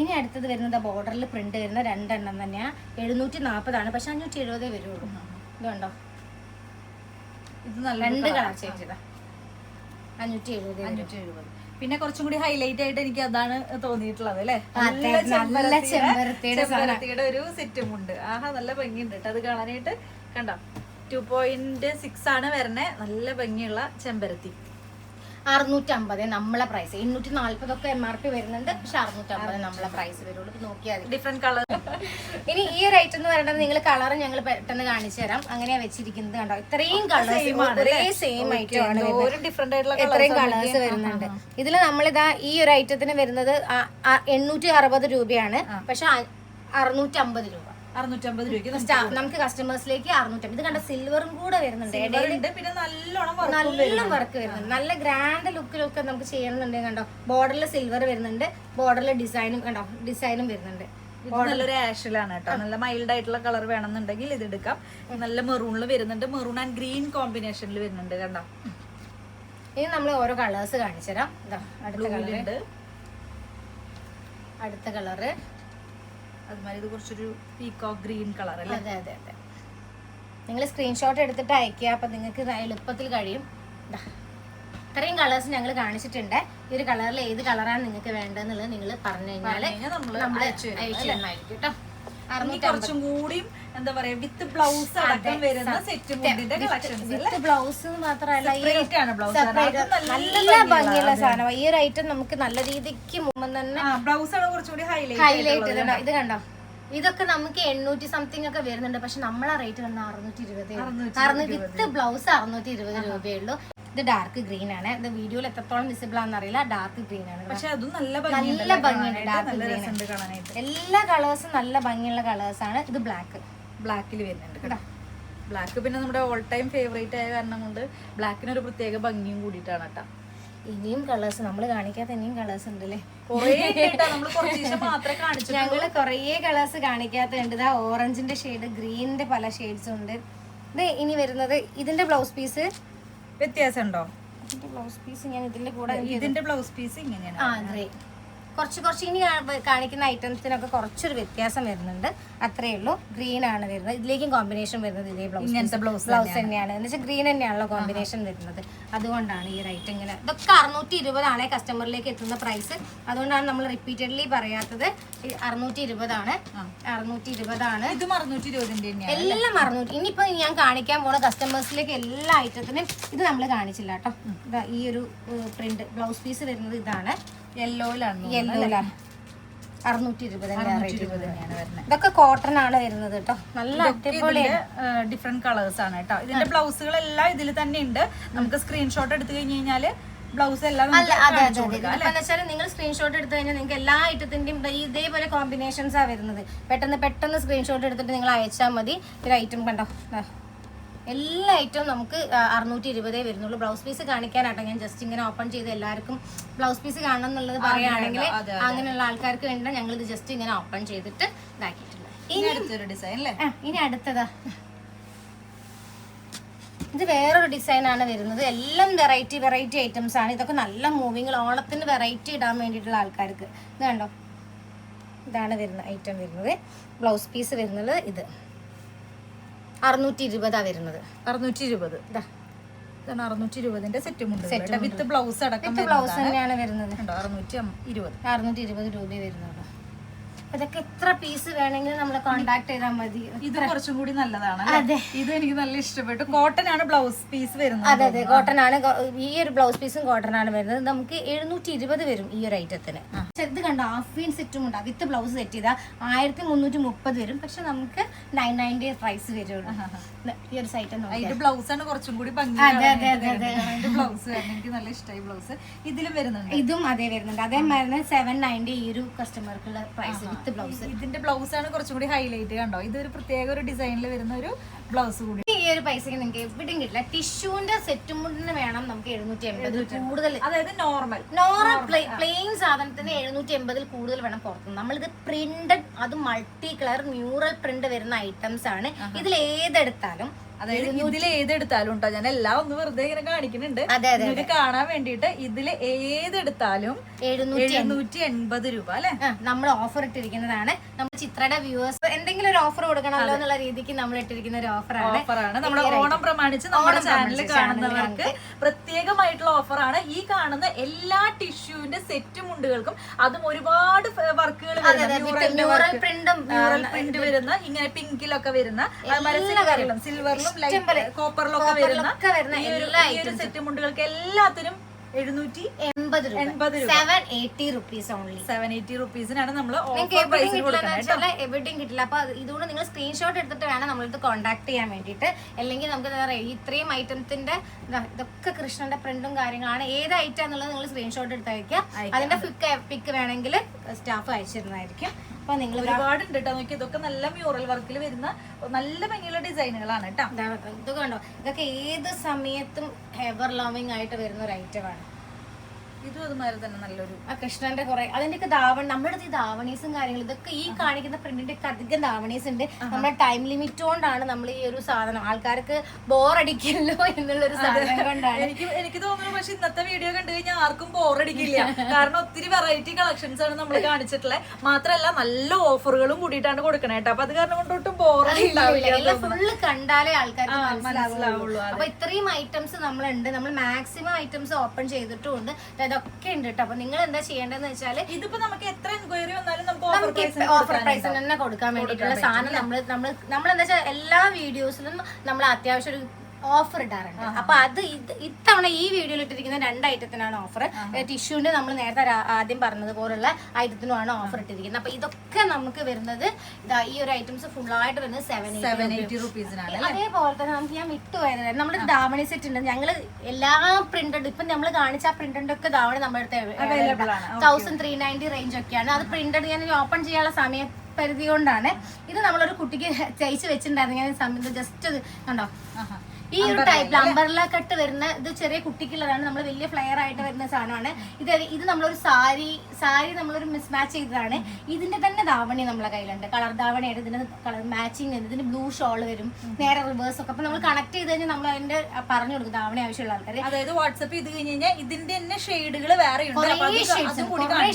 ഇനി അടുത്തത് വരുന്നത് ബോർഡറിൽ പ്രിന്റ് വരുന്ന 2 എണ്ണം തന്നെയാ. 740 ആണ്, പക്ഷെ 570 വരുള്ളൂ. ഇത് കണ്ടോ, ഇത് നല്ല 2 കളർ ചേഞ്ച് ചെയ്താ 570. പിന്നെ കുറച്ചും കൂടി ഹൈലൈറ്റ് ആയിട്ട് എനിക്ക് അതാണ് തോന്നിയിട്ടുള്ളത് അല്ലെ. നല്ല ചെമ്പരത്തിയുടെ ഒരു സെറ്റും ഉണ്ട്. ആഹാ, നല്ല ഭംഗിയുണ്ട് കേട്ടോ അത് കാണാനായിട്ട്. കണ്ടോ, 2.6 ആണ് വരണേ. നല്ല ഭംഗിയുള്ള ചെമ്പരത്തി. 650 നമ്മളെ പ്രൈസ്. 840 ഒക്കെ MRP വരുന്നുണ്ട്, പക്ഷെ 650 നമ്മളെ പ്രൈസ് വരുള്ളൂ. നോക്കിയാൽ ഡിഫറെന്റ് കളർ. ഇനി ഈ ഒരു ഐറ്റം എന്ന് പറയുന്നത് നിങ്ങൾ കളർ ഞങ്ങൾ പെട്ടെന്ന് കാണിച്ചു തരാം. അങ്ങനെയാ വെച്ചിരിക്കുന്നത്. കണ്ടോ, ഇത്രയും കളേഴ്സ് ഒരേ സെയിം ഐറ്റം ആണ്. ഇത്രയും കളേഴ്സ് വരുന്നുണ്ട് ഇതിൽ. നമ്മളിതാ ഈ ഒരു ഐറ്റത്തിന് വരുന്നത് 860 രൂപയാണ്, പക്ഷെ 650 രൂപ. 650 രൂപയ്ക്ക് നമുക്ക് കസ്റ്റമേഴ്സിലേക്ക് 650. ഇത് കണ്ട സിൽവറും കൂടെ വരുന്നുണ്ട്. പിന്നെ നല്ലോണം നല്ല വർക്ക് വരുന്നുണ്ട്. നല്ല ഗ്രാൻഡ് ലുക്കിലൊക്കെ നമുക്ക് ചെയ്യണമെന്നുണ്ടെങ്കിൽ കണ്ടോ, ബോർഡറിൽ സിൽവർ വരുന്നുണ്ട്, ബോർഡറിൽ ഡിസൈനും കണ്ടോ, ഡിസൈനും വരുന്നുണ്ട്. നല്ലൊരു ആഷിലാണ് കേട്ടോ. നല്ല മൈൽഡ് ആയിട്ടുള്ള കളർ വേണമെന്നുണ്ടെങ്കിൽ ഇത് എടുക്കാം. നല്ല മെറൂണിൽ വരുന്നുണ്ട്, മെറൂൺ ആൻഡ് ഗ്രീൻ കോമ്പിനേഷനിൽ വരുന്നുണ്ട്. കണ്ടോ, ഇനി നമ്മൾ ഓരോ കളേഴ്സ് കാണിച്ചു തരാം. അടുത്ത കളറ് അതുമാതിരി ഇത് കുറച്ചൊരു പീകോക്ക് ഗ്രീൻ കളർ അല്ലേ. അതെ അതെ അതെ. നിങ്ങൾ സ്ക്രീൻഷോട്ട് എടുത്തിട്ട് അയക്കുക, അപ്പൊ നിങ്ങൾക്ക് എളുപ്പത്തിൽ കഴിയും. ഇത്രയും കളേഴ്സ് ഞങ്ങൾ കാണിച്ചിട്ടുണ്ട്. ഈ ഒരു കളറിൽ ഏത് കളറാണ് നിങ്ങൾക്ക് വേണ്ടതെന്നുള്ളത് നിങ്ങൾ പറഞ്ഞു കഴിഞ്ഞാൽ നമ്മൾ അയച്ചു തരുന്നതായിരിക്കും കേട്ടോ. കുറച്ചും കൂടിയും എന്താ പറയാ വിത്ത് ബ്ലൗസ് അടക്കം വരുന്ന സെറ്റ് മുണ്ടിന്റെ കളക്ഷൻസ്. വിത്ത് ബ്ലൗസ് മാത്രമല്ല, നല്ല ഭംഗിയുള്ള സാധനം. ഈ ഒരു ഐറ്റം നമുക്ക് നല്ല രീതിക്ക് മുമ്പ് തന്നെ ബ്ലൗസ് ആണ് കുറച്ചുകൂടി ഹൈലൈറ്റ് ചെയ്തിട്ടുണ്ടോ. ഇത് കണ്ടോ, ഇതൊക്കെ നമുക്ക് 800 സംതിങ് ഒക്കെ വരുന്നുണ്ട്, പക്ഷെ നമ്മളെ റേറ്റ് വന്ന 620. വിത്ത് ബ്ലൗസ് 620 രൂപയുള്ളൂ. ഇത് ഡാർക്ക് ഗ്രീൻ ആണ്. ഇത് വീഡിയോയിൽ എത്രത്തോളം വിസിബിൾ ആണെന്ന് അറിയില്ല. ഡാർക്ക് ഗ്രീൻ ആണ്, പക്ഷെ അതും നല്ല ഭംഗിയുണ്ട്. ഡാർക്ക് ഗ്രീൻ എല്ലാ കളേഴ്സും നല്ല ഭംഗിയുള്ള കളേഴ്സ് ആണ്. ഇത് ബ്ലാക്കിൽ വരുന്നുണ്ട് കേട്ടോ. ബ്ലാക്ക് പിന്നെ നമ്മുടെ ഓൾ ടൈം ഫേവറേറ്റ് ആയ കാരണം കൊണ്ട് ബ്ലാക്കിനൊരു പ്രത്യേക ഭംഗിയും കൂടിയിട്ടാണ് കേട്ടോ. ഇനിയും കളേഴ്സ് നമ്മൾ കാണിക്കാത്ത ഇനിയും കളേഴ്സ് ഉണ്ടല്ലേ. ഞങ്ങള് കുറേ കളേഴ്സ് കാണിക്കാത്തുണ്ട്. ഇതാ ഓറഞ്ചിന്റെ ഷെയ്ഡ്, ഗ്രീനിന്റെ പല ഷെയ്ഡ്സും ഉണ്ട്. ഇത് ഇനി വരുന്നത് ഇതിന്റെ ബ്ലൗസ് പീസ് വ്യത്യാസം ഉണ്ടോ? ഇതിന്റെ ബ്ലൗസ് പീസ് ഞാൻ ഇതിന്റെ കൂടെ ഇതിന്റെ ബ്ലൗസ് പീസ് ഇങ്ങനെയാണ്. ഗ്രേ കുറച്ച് ഇനി കാണിക്കുന്ന ഐറ്റംസിനൊക്കെ കുറച്ചൊരു വ്യത്യാസം വരുന്നുണ്ട്, അത്രേ ഉള്ളൂ. ഗ്രീൻ ആണ് വരുന്നത്, ഇതിലേക്കും കോമ്പിനേഷൻ വരുന്നത് ഇതേ ബ്ലൗസ് തന്നെയാണ്. എന്ന് വെച്ചാൽ ഗ്രീൻ തന്നെയാണല്ലോ കോമ്പിനേഷൻ വരുന്നത്. അതുകൊണ്ടാണ് ഈ റേറ്റ് ഇങ്ങനെ. ഇതൊക്കെ 620 കസ്റ്റമറിലേക്ക് എത്തുന്ന പ്രൈസ്. അതുകൊണ്ടാണ് നമ്മൾ റിപ്പീറ്റഡ്ലി പറയാത്തത്. 620 ആണ്. 620 ആണ്. എല്ലാം 600. ഇനിയിപ്പോ ഞാൻ കാണിക്കാൻ പോണ കസ്റ്റമേഴ്സിലേക്ക് എല്ലാ ഐറ്റത്തിനും ഇത് നമ്മൾ കാണിച്ചില്ല കേട്ടോ. ഈ ഒരു പ്രിന്റ് ബ്ലൗസ് പീസ് വരുന്നത് ഇതാണ്. യെല്ലോയിലാണ് 620. ഇതൊക്കെ കോട്ടൺ ആണ് വരുന്നത് കേട്ടോ. നല്ല അടിപൊളി ഡിഫറെന്റ് കളേഴ്സ് ആണ് കേട്ടോ. ഇതിന്റെ ബ്ലൗസുകളെല്ലാം ഇതിൽ തന്നെ ഉണ്ട്. നമുക്ക് സ്ക്രീൻഷോട്ട് എടുത്തു കഴിഞ്ഞ് കഴിഞ്ഞാല് ബ്ലൗസ് എല്ലാം നിങ്ങൾ സ്ക്രീൻഷോട്ട് എടുത്തു കഴിഞ്ഞാൽ നിങ്ങൾക്ക് എല്ലാ ഐറ്റത്തിന്റെയും ഇതേപോലെ കോമ്പിനേഷൻസ് ആ വരുന്നത്. പെട്ടെന്ന് സ്ക്രീൻഷോട്ട് എടുത്തിട്ട് നിങ്ങൾ അയച്ചാൽ മതി. ഒരു ഐറ്റം കണ്ടോ, എല്ലാ ഐറ്റവും നമുക്ക് 620 വരുന്നുള്ളൂ. ബ്ലൗസ് പീസ് കാണിക്കാനാട്ടോ ഞാൻ ജസ്റ്റ് ഇങ്ങനെ ഓപ്പൺ ചെയ്ത് എല്ലാവർക്കും ബ്ലൗസ് പീസ് കാണണം എന്നുള്ളത് പറയുകയാണെങ്കിൽ അങ്ങനെയുള്ള ആൾക്കാർക്ക് വേണ്ട ഞങ്ങൾ ഇത് ജസ്റ്റ് ഇങ്ങനെ ഓപ്പൺ ചെയ്തിട്ട് ഇതാക്കിയിട്ടുണ്ട്. ഇനി അടുത്തതാ, ഇത് വേറൊരു ഡിസൈൻ ആണ് വരുന്നത്. എല്ലാം വെറൈറ്റി ഐറ്റംസ് ആണ്. ഇതൊക്കെ നല്ല മൂവിങ്, ഓണത്തിന് വെറൈറ്റി ഇടാൻ വേണ്ടിയിട്ടുള്ള ആൾക്കാർക്ക്. ഇത് കണ്ടോ, ഇതാണ് വരുന്ന ഐറ്റം വരുന്നത്. ബ്ലൗസ് പീസ് വരുന്നത് ഇത് 620 വരുന്നത്. 620 620 സെറ്റ് വിത്ത് ബ്ലൗസ് അടക്കം ബ്ലൗസ് തന്നെയാണ് വരുന്നത്. 620 രൂപ വരുന്നത്. ഇതൊക്കെ എത്ര പീസ് വേണമെങ്കിലും നമ്മളെ കോണ്ടാക്ട് ചെയ്താൽ മതി. ഇത് കുറച്ചും കൂടി നല്ലതാണ്. ഇത് എനിക്ക് നല്ല ഇഷ്ടപ്പെട്ടു. കോട്ടൺ ആണ് ബ്ലൗസ് പീസ് വരുന്നത്. അതെ കോട്ടൺ ആണ്. ഈ ഒരു ബ്ലൗസ് പീസും കോട്ടൺ ആണ് വരുന്നത്. നമുക്ക് 720 വരും ഈ ഒരു ഐറ്റത്തിന്. ഇത് കണ്ടോ, ഹാഫ് വീൻ സെറ്റും ഉണ്ട്. വിത്ത് ബ്ലൗസ് സെറ്റ് ചെയ്താൽ 1330 വരും. പക്ഷെ നമുക്ക് 990 പ്രൈസ് വരുള്ളൂ. ഈ ഒരു സൈറ്റ് ബ്ലൗസ് ആണ് കുറച്ചും കൂടി ബ്ലൗസ് എനിക്ക് നല്ല ഇഷ്ടമായി. ബ്ലൗസ് ഇതിലും വരുന്നുണ്ട്. ഇതും അതേ വരുന്നുണ്ട്. അതേമാതിരി 790 ഈ ഒരു കസ്റ്റമർക്കുള്ള പ്രൈസ് വിത്ത് ബ്ലൗസ്. ഇതിന്റെ ബ്ലൗസ് ആണ് കുറച്ചും കൂടി ഹൈലൈറ്റ്. കണ്ടോ, ഇതൊരു പ്രത്യേക ഒരു ഡിസൈനിൽ വരുന്ന ഒരു ബ്ലൗസ് കൂടി. ഈ ഒരു പൈസക്ക് നിങ്ങൾക്ക് എവിടെയും കിട്ടില്ല. ടിഷ്യൂന്റെ സെറ്റും മുണ്ടിന് വേണം നമുക്ക് 780 കൂടുതൽ. അതായത് നോർമൽ പ്ലെയിൻ സാധനത്തിന് 780 കൂടുതൽ വേണം പുറത്തുനിന്ന്. നമ്മളിത് പ്രിന്റഡ്, അത് മൾട്ടി കളർ മ്യൂറൽ പ്രിന്റ് വരുന്ന ഐറ്റംസ് ആണ്. ഇതിൽ ഏതെടുത്താലും, അതായത് ഇതിൽ ഏതെടുത്താലും ഉണ്ടോ, ഞാൻ എല്ലാം ഒന്ന് വെറുതെ ഇങ്ങനെ കാണിക്കുന്നുണ്ട് ഇത് കാണാൻ വേണ്ടിട്ട്. ഇതില് ഏതെടുത്താലും 780 രൂപ അല്ലെ നമ്മൾ ഓഫർ ഇട്ടിരിക്കുന്നതാണ്. നമ്മൾ ചിത്രയുടെ വ്യൂവേഴ്സ് എന്തെങ്കിലും ഒരു ഓഫർ കൊടുക്കണമല്ലോ എന്നുള്ള രീതിക്ക് നമ്മൾ ഇട്ടിരിക്കുന്ന ഒരു ഓഫറാണ്. നമ്മുടെ ഓണം പ്രമാണിച്ച് നമ്മുടെ ചാനലിൽ കാണുന്നവർക്ക് പ്രത്യേകമായിട്ടുള്ള ഓഫറാണ്. ഈ കാണുന്ന എല്ലാ ടിഷ്യൂവിന്റെ സെറ്റ് മുണ്ടുകൾക്കും, അതും ഒരുപാട് വർക്കുകൾ മ്യൂറൽ പ്രിന്റ് വരുന്ന, ഇങ്ങനെ പിങ്കിലൊക്കെ വരുന്ന, സിൽവറിലും കോപ്പറിലൊക്കെ വരുന്ന ഈ ഒരു സെറ്റ് മുണ്ടുകൾക്ക് എല്ലാത്തിനും 780 rupees ഓൺലി. 780 റുപ്പീസിനാണ് നമ്മൾ എവിടെയും കിട്ടില്ല. അപ്പൊ ഇതുകൊണ്ട് നിങ്ങൾ സ്ക്രീൻഷോട്ട് എടുത്തിട്ട് വേണം നമ്മളിത് കോൺടാക്ട് ചെയ്യാൻ വേണ്ടിയിട്ട്. അല്ലെങ്കിൽ നമുക്ക് എന്താ പറയുക, ഇത്രയും ഐറ്റത്തിന്റെ ഇതൊക്കെ കൃഷ്ണന്റെ പ്രിന്റും കാര്യങ്ങളാണ്. ഏത് ഐറ്റം എന്നുള്ളത് നിങ്ങൾ സ്ക്രീൻഷോട്ട് എടുത്ത് അയക്കാം. അതിന്റെ പിക്ക് വേണമെങ്കിൽ സ്റ്റാഫ് അയച്ചിരുന്നതായിരിക്കും. അപ്പൊ നിങ്ങൾ ഒരുപാടുണ്ട് കേട്ടോ. നോക്കി, ഇതൊക്കെ നല്ല മ്യൂറൽ വർക്കിൽ വരുന്ന നല്ല ഭംഗിയുള്ള ഡിസൈനുകളാണ് കേട്ടോ. ഇതൊക്കെ കണ്ടോ, ഇതൊക്കെ ഏത് സമയത്തും എവർ ലവിങ് ആയിട്ട് വരുന്ന ഒരു ഐറ്റമാണ്. ഇതും അതുമാതിരി തന്നെ നല്ലൊരു കൃഷ്ണന്റെ കുറെ അതിന്റെയൊക്കെ നമ്മുടെ ഈ ധാവണീസും കാര്യങ്ങളും ഇതൊക്കെ ഈ കാണിക്കുന്ന പ്രിന്റിന്റെ ഒക്കെ അധികം ധാവണീസ് ഉണ്ട്. നമ്മുടെ ടൈം ലിമിറ്റ് കൊണ്ടാണ് നമ്മൾ ഈ ഒരു സാധനം ആൾക്കാർക്ക് ബോറടിക്കല്ലോ എന്നുള്ളൊരു സാധനം കൊണ്ടാണ്. എനിക്ക് തോന്നുന്നു. പക്ഷെ ഇന്നത്തെ വീഡിയോ കണ്ടു കഴിഞ്ഞാൽ ആർക്കും ബോറടിക്കില്ല. കാരണം ഒത്തിരി വെറൈറ്റി കളക്ഷൻസ് ആണ് നമ്മൾ കാണിച്ചിട്ടുള്ളത്. മാത്രല്ല നല്ല ഓഫറുകളും കൂടിയിട്ടാണ് കൊടുക്കണേ കേട്ടോ. അപ്പൊ അത് കാരണം കൊണ്ടൊട്ടും ബോറടിക്കില്ല. ഫുള്ള് കണ്ടാലേ ആൾക്കാർക്ക് മനസ്സിലാവുള്ളൂ. അപ്പൊ ഇത്രയും ഐറ്റംസ് നമ്മളുണ്ട്. നമ്മൾ മാക്സിമം ഐറ്റംസ് ഓപ്പൺ ചെയ്തിട്ടുണ്ട്. ഇതൊക്കെ ഉണ്ട് കേട്ടോ. അപ്പൊ നിങ്ങൾ എന്താ ചെയ്യേണ്ടതെന്ന് വെച്ചാല്, ഇതിപ്പോ നമുക്ക് എത്ര എൻക്വയറി വന്നാലും നമുക്ക് ഓഫർ പ്രൈസിന് തന്നെ കൊടുക്കാൻ വേണ്ടിയിട്ടുള്ള സാധനം നമ്മളെന്താ വെച്ചാൽ എല്ലാ വീഡിയോസിലും നമ്മൾ അത്യാവശ്യം ഒരു ഓഫർ ഇടാറുണ്ട്. അപ്പൊ അത് ഇത്തവണ ഈ വീഡിയോയിൽ ഇട്ടിരിക്കുന്ന 2 ഐറ്റത്തിനാണ് ഓഫർ. ടിഷ്യൂന്റെ നമ്മൾ നേരത്തെ ആദ്യം പറഞ്ഞതുപോലുള്ള ഐറ്റത്തിനുമാണ് ഓഫർ ഇട്ടിരിക്കുന്നത്. അപ്പൊ ഇതൊക്കെ നമുക്ക് വരുന്നത് ഈ ഒരു ഐറ്റംസ് ഫുള്ളായിട്ട് വരുന്നത് 780 റുപ്പീസിനാണ്. അതേപോലെ തന്നെ നമുക്ക് ഞാൻ വിട്ടുപോയത് നമ്മുടെ ധാവണി സെറ്റ് ഉണ്ട്. ഞങ്ങള് എല്ലാ പ്രിന്റഡ് ഇപ്പൊ നമ്മൾ കാണിച്ച ആ പ്രിന്റഡ് ഒക്കെ ധാവണി നമ്മുടെ അടുത്ത് 1390 റേഞ്ച് ഒക്കെയാണ്. അത് പ്രിന്റഡ് ഞാൻ ഓപ്പൺ ചെയ്യാനുള്ള സമയം പരിധി കൊണ്ടാണ്. ഇത് നമ്മളൊരു കുട്ടിക്ക് തയ്ച്ച് വെച്ചിട്ടുണ്ടായിരുന്നു. ഞാൻ ജസ്റ്റ് കണ്ടോ, ഈ ഒരു ടൈപ്പിൽ അംബർല കട്ട് വരുന്ന ഇത് ചെറിയ കുട്ടിക്കുള്ളതാണ്. നമ്മൾ വലിയ ഫ്ലെയർ ആയിട്ട് വരുന്ന സാധനമാണ് ഇത്. നമ്മളൊരു സാരി നമ്മളൊരു മിസ്മാച്ച് ചെയ്തതാണ്. ഇതിന്റെ തന്നെ ധാവണി നമ്മളെ കയ്യിലുണ്ട്, കളർ ധാവണിയായിട്ട്. ഇതിന് കളർ മാച്ചിങ്, ഇതിന് ബ്ലൂ ഷോൾ വരും, നേരെ റിവേഴ്സ് ഒക്കെ. അപ്പൊ നമ്മൾ കണക്ട് ചെയ്ത് കഴിഞ്ഞാൽ നമ്മൾ അതിന്റെ പറഞ്ഞു കൊടുക്കും ധാവണി ആവശ്യമുള്ള ആൾക്കാർ. അതായത് വാട്സ്ആപ്പ് ചെയ്ത് കഴിഞ്ഞ് കഴിഞ്ഞാൽ ഇതിന്റെ തന്നെ ഷെയ്ഡുകൾ വേറെ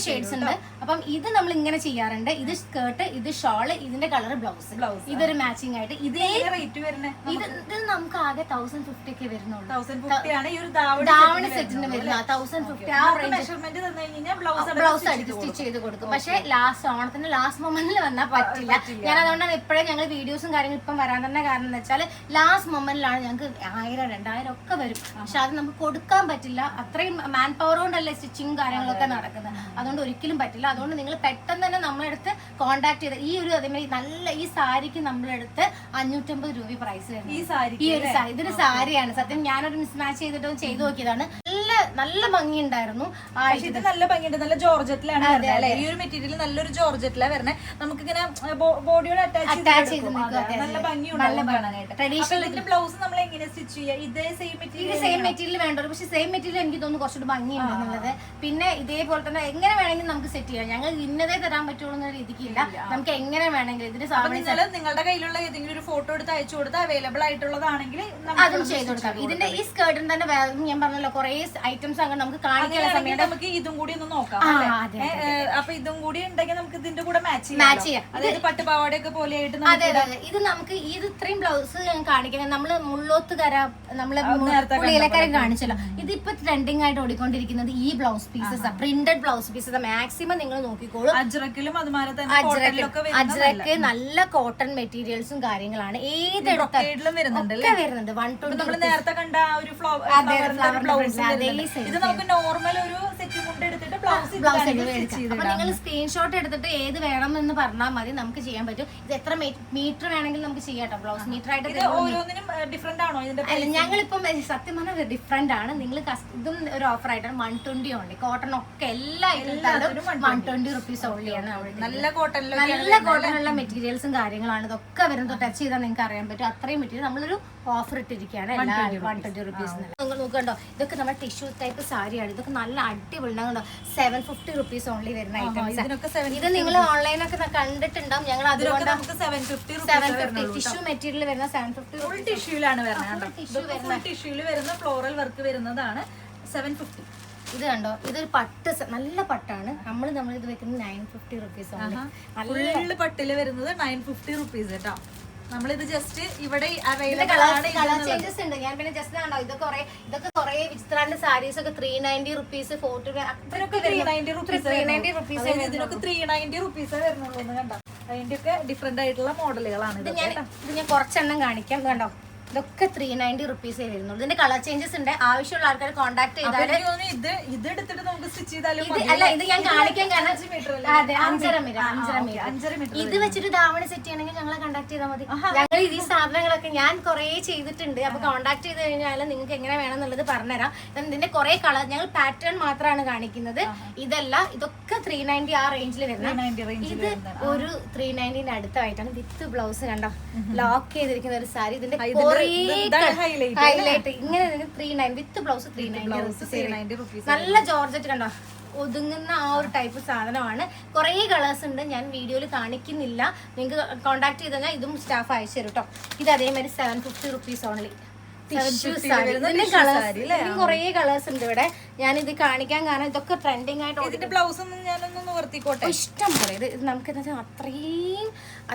ഷെയ്ഡ്സ് ഉണ്ട്. അപ്പം ഇത് നമ്മൾ ഇങ്ങനെ ചെയ്യാറുണ്ട്. ഇത് സ്കേർട്ട്, ഇത് ഷോള്, ഇതിന്റെ കളർ ബ്ലൗസ്, ഇതൊരു മാച്ചിങ് ആയിട്ട്. ഇതേ റേറ്റ് വരുന്നത് ഇത് നമുക്ക് ആകെ 1050 ഒക്കെ വരുന്നുള്ളൂ. 1050 ആണ് ഈ ഒരു ധാവണി സെറ്റിന് വരുന്ന 1050. ആ മെഷർമെന്റ് തന്നു കഴിഞ്ഞാൽ ബ്ലൗസ് അടിച്ച് സ്റ്റിച്ച് ചെയ്ത് കൊടുക്കും. പക്ഷെ ഓണത്തിന് ലാസ്റ്റ് മൊമെന്റിൽ വന്നാൽ പറ്റില്ല. ഞാൻ അതുകൊണ്ടാണ് ഇപ്പോഴേ ഞങ്ങൾ വീഡിയോസും കാര്യങ്ങളും ഇപ്പം വരാൻ തന്നെ കാരണം എന്ന് വെച്ചാൽ ലാസ്റ്റ് മൊമെന്റിലാണ് ഞങ്ങൾക്ക് 1000, 2000 ഒക്കെ വരും. പക്ഷെ അത് നമുക്ക് കൊടുക്കാൻ പറ്റില്ല. അത്രയും മാൻ പവർ കൊണ്ടല്ലേ സ്റ്റിച്ചിങ് കാര്യങ്ങളൊക്കെ നടക്കുന്നത്. അതുകൊണ്ട് ഒരിക്കലും പറ്റില്ല. അതുകൊണ്ട് നിങ്ങൾ പെട്ടെന്ന് തന്നെ നമ്മളെടുത്ത് കോൺടാക്ട് ചെയ്ത് ഈ ഒരു അതേമാതിരി നല്ല ഈ സാരിക്ക് നമ്മളെടുത്ത് 550 രൂപ പ്രൈസ് വരുന്നത്. ഈ ഒരു സാരി, ഇതൊരു സാരിയാണ്. സത്യം ഞാനൊരു മിസ്മാച്ച് ചെയ്തിട്ട് ചെയ്തു നോക്കിയതാണ്. നല്ല ഭംഗി ഉണ്ടായിരുന്നു. ഇത് നല്ല ഭംഗിയുണ്ട്. നല്ല ജോർജറ്റിലാണ് ഈ ഒരു മെറ്റീരിയൽ. നല്ലൊരു ജോർജറ്റിലാണ് വരണേ. നമുക്ക് ഇങ്ങനെ ബോഡിയോട് അറ്റാച്ച് ചെയ്ത് നല്ല ഭംഗിയുണ്ട്. ട്രഡീഷണൽ ബ്ലൗസ് നമ്മൾ എങ്ങനെ സ്റ്റിച്ച് ചെയ്യുക? ഇതേ സെയിം മെറ്റീരിയൽ വേണ്ട. പക്ഷെ സെയിം മെറ്റീരിയൽ എനിക്ക് തോന്നുന്നു കുറച്ചുകൂടി ഭംഗിയുണ്ട് എന്നുള്ളത്. പിന്നെ ഇതേപോലെ തന്നെ എങ്ങനെ വേണമെങ്കിലും നമുക്ക് സെറ്റ് ചെയ്യാം. ഞങ്ങൾ ഇന്നതേ തരാൻ പറ്റുള്ളൂ എന്ന രീതിക്കില്ല. നമുക്ക് എങ്ങനെ വേണമെങ്കിലും ഇതിന് നിങ്ങളുടെ കയ്യിലുള്ള ഏതെങ്കിലും ഒരു ഫോട്ടോ എടുത്ത് അയച്ചു കൊടുത്താൽ അവൈലബിൾ ആയിട്ടുള്ളതാണെങ്കിൽ അതും ചെയ്ത് കൊടുക്കാം. ഇതിന്റെ ഈ സ്കേർട്ടിന് തന്നെ ഞാൻ പറഞ്ഞല്ലോ കുറെ ഐറ്റംസ് അങ്ങനെ നമുക്ക് കാണിക്കുന്ന സമയത്ത് നമുക്ക് ഇതും കൂടി ഒന്ന് നോക്കാം. അപ്പൊ ഇതും കൂടി ഉണ്ടെങ്കിൽ നമുക്ക് ഇതിന്റെ കൂടെ മാച്ച് ചെയ്യാം. അതായത് പട്ടുപാവാടയൊക്കെ പോലെ ആയിട്ട്. അതെ അതെ. ഇത് നമുക്ക് ഇത് ഇത്രയും ബ്ലൗസ് കാണിക്കാൻ നമ്മള് മുള്ളോത്തുകര നമ്മള് പുളിയിലക്കര കാണിച്ചല്ലോ. ഇതിപ്പോ ട്രെൻഡിങ് ആയിട്ട് ഓടിക്കൊണ്ടിരിക്കുന്നത് ഈ blouse pieces, printed blouse pieces. Maximum നിങ്ങൾ നോക്കിക്കോളൂ. അജ്രക്കിലും അതുപോലെ അജ്രക്ക് നല്ല കോട്ടൺ മെറ്റീരിയൽസും കാര്യങ്ങളാണ്. ഏതെടുത്താലും വരുന്നുണ്ട്. 120 നേരത്തെ കണ്ട ഒരു ഇത് നമുക്ക് നോർമൽ ഒരു സെറ്റ് മുണ്ട് എടുത്തിട്ട് ബ്ലൗസ് അപ്പൊ നിങ്ങൾ സ്ക്രീൻഷോട്ട് എടുത്തിട്ട് ഏത് വേണം എന്ന് പറഞ്ഞാൽ മതി, നമുക്ക് ചെയ്യാൻ പറ്റും. ഇത് എത്ര മീറ്റർ വേണമെങ്കിലും നമുക്ക് ചെയ്യാട്ടോ. ബ്ലൗസ് മീറ്റർ ആയിട്ട് ഓരോന്നിനും ഡിഫറെന്റ് ആണോ ഇതിന്റെ? അല്ല, ഞങ്ങളിപ്പം സത്യം പറഞ്ഞാൽ ഡിഫറെന്റ് ആണ്. നിങ്ങൾ ഇതും ഒരു ഓഫർ ആയിട്ടാണ് 120 ഓൺലി. കോട്ടൺ ഒക്കെ എല്ലാ ഐറ്റത്തിലും 120 റുപ്പീസ് ഓൺലിയാണ്. നല്ല കോട്ടണിലുള്ള മെറ്റീരിയൽസും കാര്യങ്ങളാണ്. ഇതൊക്കെ വരുന്നത് ടച്ച് ചെയ്താൽ നിങ്ങൾക്ക് അറിയാൻ പറ്റും. അത്രയും മെറ്റീരിയൽ നമ്മളൊരു ഓഫർ ഇട്ടിരിക്കുകയാണ്. 120 റുപ്പീസ്. നിങ്ങൾ നോക്കണ്ടോ, ഇതൊക്കെ നമ്മുടെ ടിഷ്യൂ ടൈപ്പ് സാരിയാണ്. ഇതൊക്കെ നല്ല അടിപൊളി. 750 റുപ്പീസ് ഓൺലി വരുന്ന ഐറ്റംസ്. ഇത് നിങ്ങൾ ഓൺലൈനൊക്കെ കണ്ടിട്ടുണ്ടാവും. ഞങ്ങൾ അതുകൊണ്ട് 750 ടിഷ്യൂ മെറ്റീരിയൽ വരുന്ന 750 ടിഷ്യൂലാണ് വരുന്ന ഫ്ലോറൽ വർക്ക് വരുന്നതാണ് 750. ഇത് കണ്ടോ, ഇതൊരു പട്ട്, നല്ല പട്ടാണ്. നമ്മൾ ഇത് വെക്കുന്നത് 950 റുപ്പീസ് ആണ്. ഫുള്ള് പട്ടില് വരുന്നത് 950 റുപ്പീസ് കേട്ടോ. നമ്മളിത് ജസ്റ്റ് ഇവിടെ കളർ ചേഞ്ചസ് ഉണ്ട്. ഞാൻ പിന്നെ ജസ്റ്റ് കണ്ടോ, ഇതൊക്കെ കുറെ വിചിത്രാന്റെ സാരീസ് ഒക്കെ 390 റുപ്പീസ്, 390 റുപ്പീസ്. ഇതിനൊക്കെ 390 റുപ്പീസേ വരുന്നുള്ളൂ എന്ന് കണ്ടോ. അതിന്റെയൊക്കെ ഡിഫറെന്റ് ആയിട്ടുള്ള മോഡലുകളാണ്. ഇത് ഞാൻ കുറച്ചെണ്ണം കാണിക്കാം. കണ്ടോ, ഇതൊക്കെ 390 റുപ്പീസേ വരുന്നുള്ളൂ. ഇതിന്റെ കളർ ചേഞ്ചസ് ഉണ്ട്. ആവശ്യമുള്ള ആൾക്കാർ കോൺടാക്ട് ചെയ്താൽ ഇത് എടുത്തിട്ട് നമുക്ക് സ്റ്റിച്ച് ചെയ്താലും അല്ല, ഇത് ഞാൻ കാണിക്കാൻ കാരണം 5.5 മീറ്റർ. ഇത് വെച്ചിട്ട് ധാവണി സെറ്റ് ചെയ്യണമെങ്കിൽ ഞങ്ങളെ കോൺടാക്ട് ചെയ്താൽ മതി. ഞങ്ങൾ ഈ സാധനങ്ങളൊക്കെ ഞാൻ കുറെ ചെയ്തിട്ടുണ്ട്. അപ്പൊ കോൺടാക്ട് ചെയ്ത് കഴിഞ്ഞാൽ നിങ്ങൾക്ക് എങ്ങനെ വേണം എന്നുള്ളത് പറഞ്ഞുതരാം. ഇതിന്റെ കുറെ കളർ, ഞങ്ങൾ പാറ്റേൺ മാത്രമാണ് കാണിക്കുന്നത്. ഇതൊക്കെ 390 ആ റേഞ്ചിൽ വരുന്നത്. ഇത് ഒരു 390 അടുത്തായിട്ടാണ് വിത്ത് ബ്ലൗസ്. കണ്ടോ, ലോക്ക് ചെയ്തിരിക്കുന്ന ഒരു സാരി. ഇതിന്റെ ഹൈലൈറ്റ് ഇങ്ങനെ 390 വിത്ത് ബ്ലൗസ് 390 റുപ്പീസ്. നല്ല ജോർജറ്റ് കണ്ടോ, ഒതുങ്ങുന്ന ആ ഒരു ടൈപ്പ് സാധനമാണ്. കുറേ കളേഴ്സ് ഉണ്ട്, ഞാൻ വീഡിയോയിൽ കാണിക്കുന്നില്ല. നിങ്ങൾക്ക് കോൺടാക്ട് ചെയ്ത് കഴിഞ്ഞാൽ ഇതും സ്റ്റാഫ് അയച്ചു തരും കേട്ടോ. ഇത് അതേമാതിരി 750 റുപ്പീസ് ഓൺലി. കുറേ കളേഴ്സ് ഉണ്ട് ഇവിടെ. ഞാനിത് കാണിക്കാൻ കാരണം ഇതൊക്കെ ട്രെൻഡിങ് ആയിട്ട് ബ്ലൗസ് ഞാനൊന്ന് നിവർത്തിക്കോട്ടെ. ഇഷ്ടം പോലെ ഇത് നമുക്ക് എന്താ വെച്ചാൽ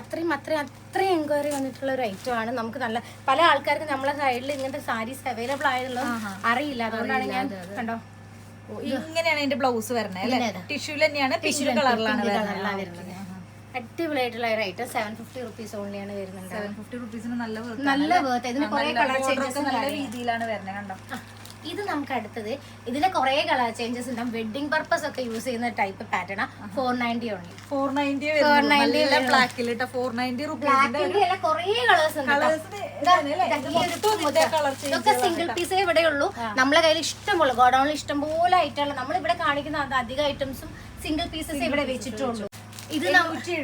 അത്രയും എൻക്വയറി വന്നിട്ടുള്ള ഒരു ഐറ്റം ആണ്. നമുക്ക് നല്ല പല ആൾക്കാർക്ക് നമ്മളെ സൈഡിൽ ഇങ്ങനത്തെ സാരീസ് അവൈലബിൾ ആയതുള്ളത് അറിയില്ല. അതുകൊണ്ടാണ് ഞാൻ കണ്ടോ ഇങ്ങനെയാണ് അതിന്റെ ബ്ലൗസ് വരുന്നത് അല്ലേ? ടിഷ്യൂ തന്നെയാണ്, ടിഷ്യൂ കളറിലാണ് വരുന്നത്. അടിപൊളിയായിട്ടുള്ള ഒരു ഐറ്റം 750 റുപ്പീസ് ഓൺലിയാണ് വരുന്നത്. 750 റുപ്പീസിന് നല്ല വേർത്ത്. ഇതിന് കുറെ കളർ ചേഞ്ചസ് നല്ല രീതിയിലാണ് വരുന്നത് കണ്ടോ. ഇത് നമുക്ക് അടുത്തത്, ഇതിന് കുറെ കളർ ചേഞ്ചസ് ഉണ്ടാവും. വെഡിങ് പർപ്പസ് ഒക്കെ യൂസ് ചെയ്യുന്ന ടൈപ്പ് പാറ്റേൺ. 490 ഓൺലി. 490 ബ്ലാക്കിൽ 490 റുപ്പീസ്. കുറെ കളേഴ്സ് ഉണ്ട്. ഇതൊക്കെ സിംഗിൾ പീസേ ഇവിടെ ഉള്ളൂ. നമ്മളെ കയ്യിൽ ഇഷ്ടംപോലെ ഗോഡൌണിൽ ഇഷ്ടംപോലെ ഐറ്റം. നമ്മളിവിടെ കാണിക്കുന്ന അധിക ഐറ്റംസും സിംഗിൾ പീസസ് ഇവിടെ വെച്ചിട്ടുള്ളൂ. ഇത് 870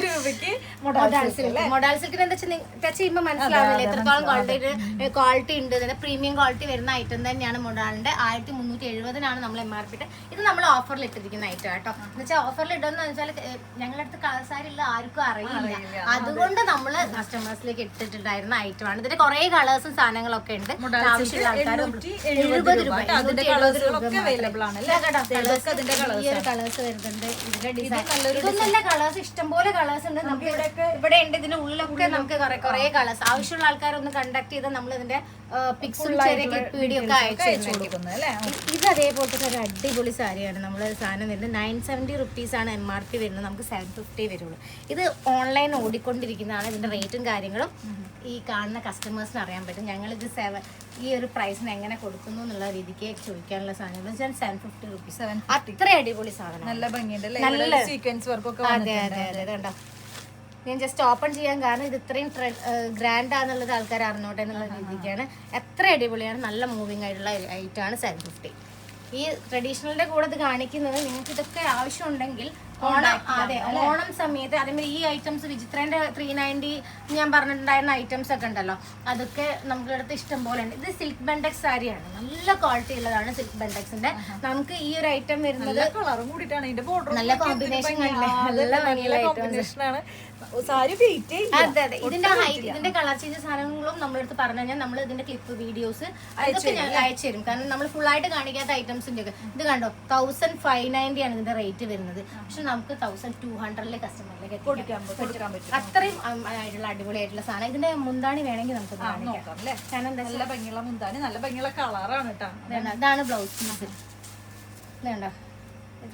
രൂപയ്ക്ക് മൊഡാൾ സിൽക്കിന് എന്താ വെച്ചാൽ ടച്ച് ചെയ്യുമ്പോൾ മനസ്സിലാവില്ല എത്രത്തോളം ക്വാളിറ്റി ഉണ്ട്. ഇതിന്റെ പ്രീമിയം ക്വാളിറ്റി വരുന്ന ഐറ്റം തന്നെയാണ് മൊഡാളിന്റെ. 1370 നമ്മൾ MRP. ഇത് നമ്മൾ ഓഫറിൽ ഇട്ടിരിക്കുന്ന ഐറ്റം കേട്ടോ. എന്ന് വെച്ചാൽ ഓഫറിൽ ഇടുന്ന വെച്ചാൽ ഞങ്ങളുടെ അടുത്ത് കളേഴ്സാരില്ല, ആർക്കും അറിയില്ല. അതുകൊണ്ട് നമ്മൾ കസ്റ്റമേഴ്സിലേക്ക് ഇട്ടിട്ടുണ്ടായിരുന്ന ഐറ്റം ആണ്. ഇതിന്റെ കുറെ കളേഴ്സും സാധനങ്ങളൊക്കെ ഉണ്ട്. ആവശ്യമുള്ള ആൾക്കാർ 70 രൂപ ഈ ഒരു കളേഴ്സ് വരുന്നുണ്ട്. ഇതിന്റെ ഡിസൈൻ ഇതൊന്നും നല്ല കളേഴ്സ്, ഇഷ്ടംപോലെ കളേഴ്സ് ഉണ്ട്. നമുക്ക് ഇവിടെ ഉണ്ട്. ഇതിന്റെ ഉള്ളിലൊക്കെ നമുക്ക് കുറെ കളേഴ്സ് ആവശ്യമുള്ള ആൾക്കാരൊന്ന് കണ്ടക്ട് ചെയ്ത് നമ്മൾ ഇതിന്റെ പിക്സും ചെറിയ ക്ലിപ്പ് വീഡിയോ ഒക്കെ അയച്ചു കൊടുക്കുന്നത്. ഇത് അതേപോലത്തെ ഒരു അടിപൊളി സാരിയാണ്. നമ്മൾ സാധനം വരുന്നത് 970 റുപ്പീസാണ് MRP വരുന്നത്. നമുക്ക് 750 വരുള്ളൂ. ഇത് ഓൺലൈൻ ഓടിക്കൊണ്ടിരിക്കുന്നതാണ്. ഇതിന്റെ റേറ്റും കാര്യങ്ങളും ഈ കാണുന്ന കസ്റ്റമേഴ്സിന് അറിയാൻ പറ്റും. ഞങ്ങളിത് ഈ ഒരു പ്രൈസിന് എങ്ങനെ കൊടുക്കുന്നു എന്നുള്ള രീതിക്ക് ചോദിക്കാനുള്ള സാധനം 750 റുപ്പീസ്. അത്ര അടിപൊളി സാധനം, നല്ല ഭംഗിയുണ്ട്, നല്ല സീക്വൻസ് വർക്ക് ഒക്കെ. അതെ അതെ അതെ, കണ്ടോ. ഞാൻ ജസ്റ്റ് ഓപ്പൺ ചെയ്യാൻ കാരണം ഇത് ഇത്രയും ഗ്രാൻഡ് ആണെന്നുള്ളത് ആൾക്കാർ അറിഞ്ഞോട്ടെ എന്നുള്ള രീതിക്കാണ്. എത്ര അടിപൊളിയാണ്, നല്ല മൂവിങ് ആയിട്ടുള്ള ഐറ്റമാണ് 750. ഈ ട്രഡീഷണലിന്റെ കൂടെ ഇത് കാണിക്കുന്നത് നിങ്ങൾക്ക് ഇതൊക്കെ ആവശ്യമുണ്ടെങ്കിൽ ഓണം, അതെ ഓണം സമയത്ത്. അതേമാതിരി ഈ ഐറ്റംസ് വിചിത്രേന്റെ 390 ഞാൻ പറഞ്ഞിട്ടുണ്ടായിരുന്ന ഐറ്റംസ് ഒക്കെ ഉണ്ടല്ലോ, അതൊക്കെ നമ്മുടെ അടുത്ത് ഇഷ്ടം പോലെ ഉണ്ട്. ഇത് സിൽക്ക് ബെൻഡെക്സ് സാരിയാണ്, നല്ല ക്വാളിറ്റി ഉള്ളതാണ് സിൽക്ക് ബെൻഡെക്സിന്റെ. നമുക്ക് ഈ ഒരു ഐറ്റം വരുന്നത് നല്ല കോമ്പിനേഷൻ, നല്ല ഭംഗിയുള്ള ഐറ്റംസ്. അതെ അതെ, ഇതിന്റെ കളർ ചേഞ്ച് സാധനങ്ങളും നമ്മളെടുത്ത് പറഞ്ഞു കഴിഞ്ഞാൽ നമ്മൾ ഇതിന്റെ ക്ലിപ്പ് വീഡിയോസ് അതൊക്കെ ഞാൻ അയച്ചു തരും. കാരണം നമ്മൾ ഫുൾ ആയിട്ട് കാണിക്കാത്ത ഐറ്റംസിന്റെ ഒക്കെ ഇത് കണ്ടോ 1590 ആണ് ഇതിന്റെ റേറ്റ് വരുന്നത്. പക്ഷെ നമുക്ക് 1200 കസ്റ്റമറിലേക്ക് കൊടുക്കാൻ പറ്റും. അത്രയും ആയിട്ടുള്ള അടിപൊളിയായിട്ടുള്ള സാധനം. ഇതിന്റെ മുന്താണി വേണമെങ്കിൽ നമുക്ക് നോക്കാം അല്ലേ. കാരണം നല്ല ഭംഗിയുള്ള മുന്താണി, നല്ല ഭംഗിയുള്ള കളറാണ് കേട്ടോ. ഇതാണ് ബ്ലൗസ് പീസ്. ഇതുണ്ടോ,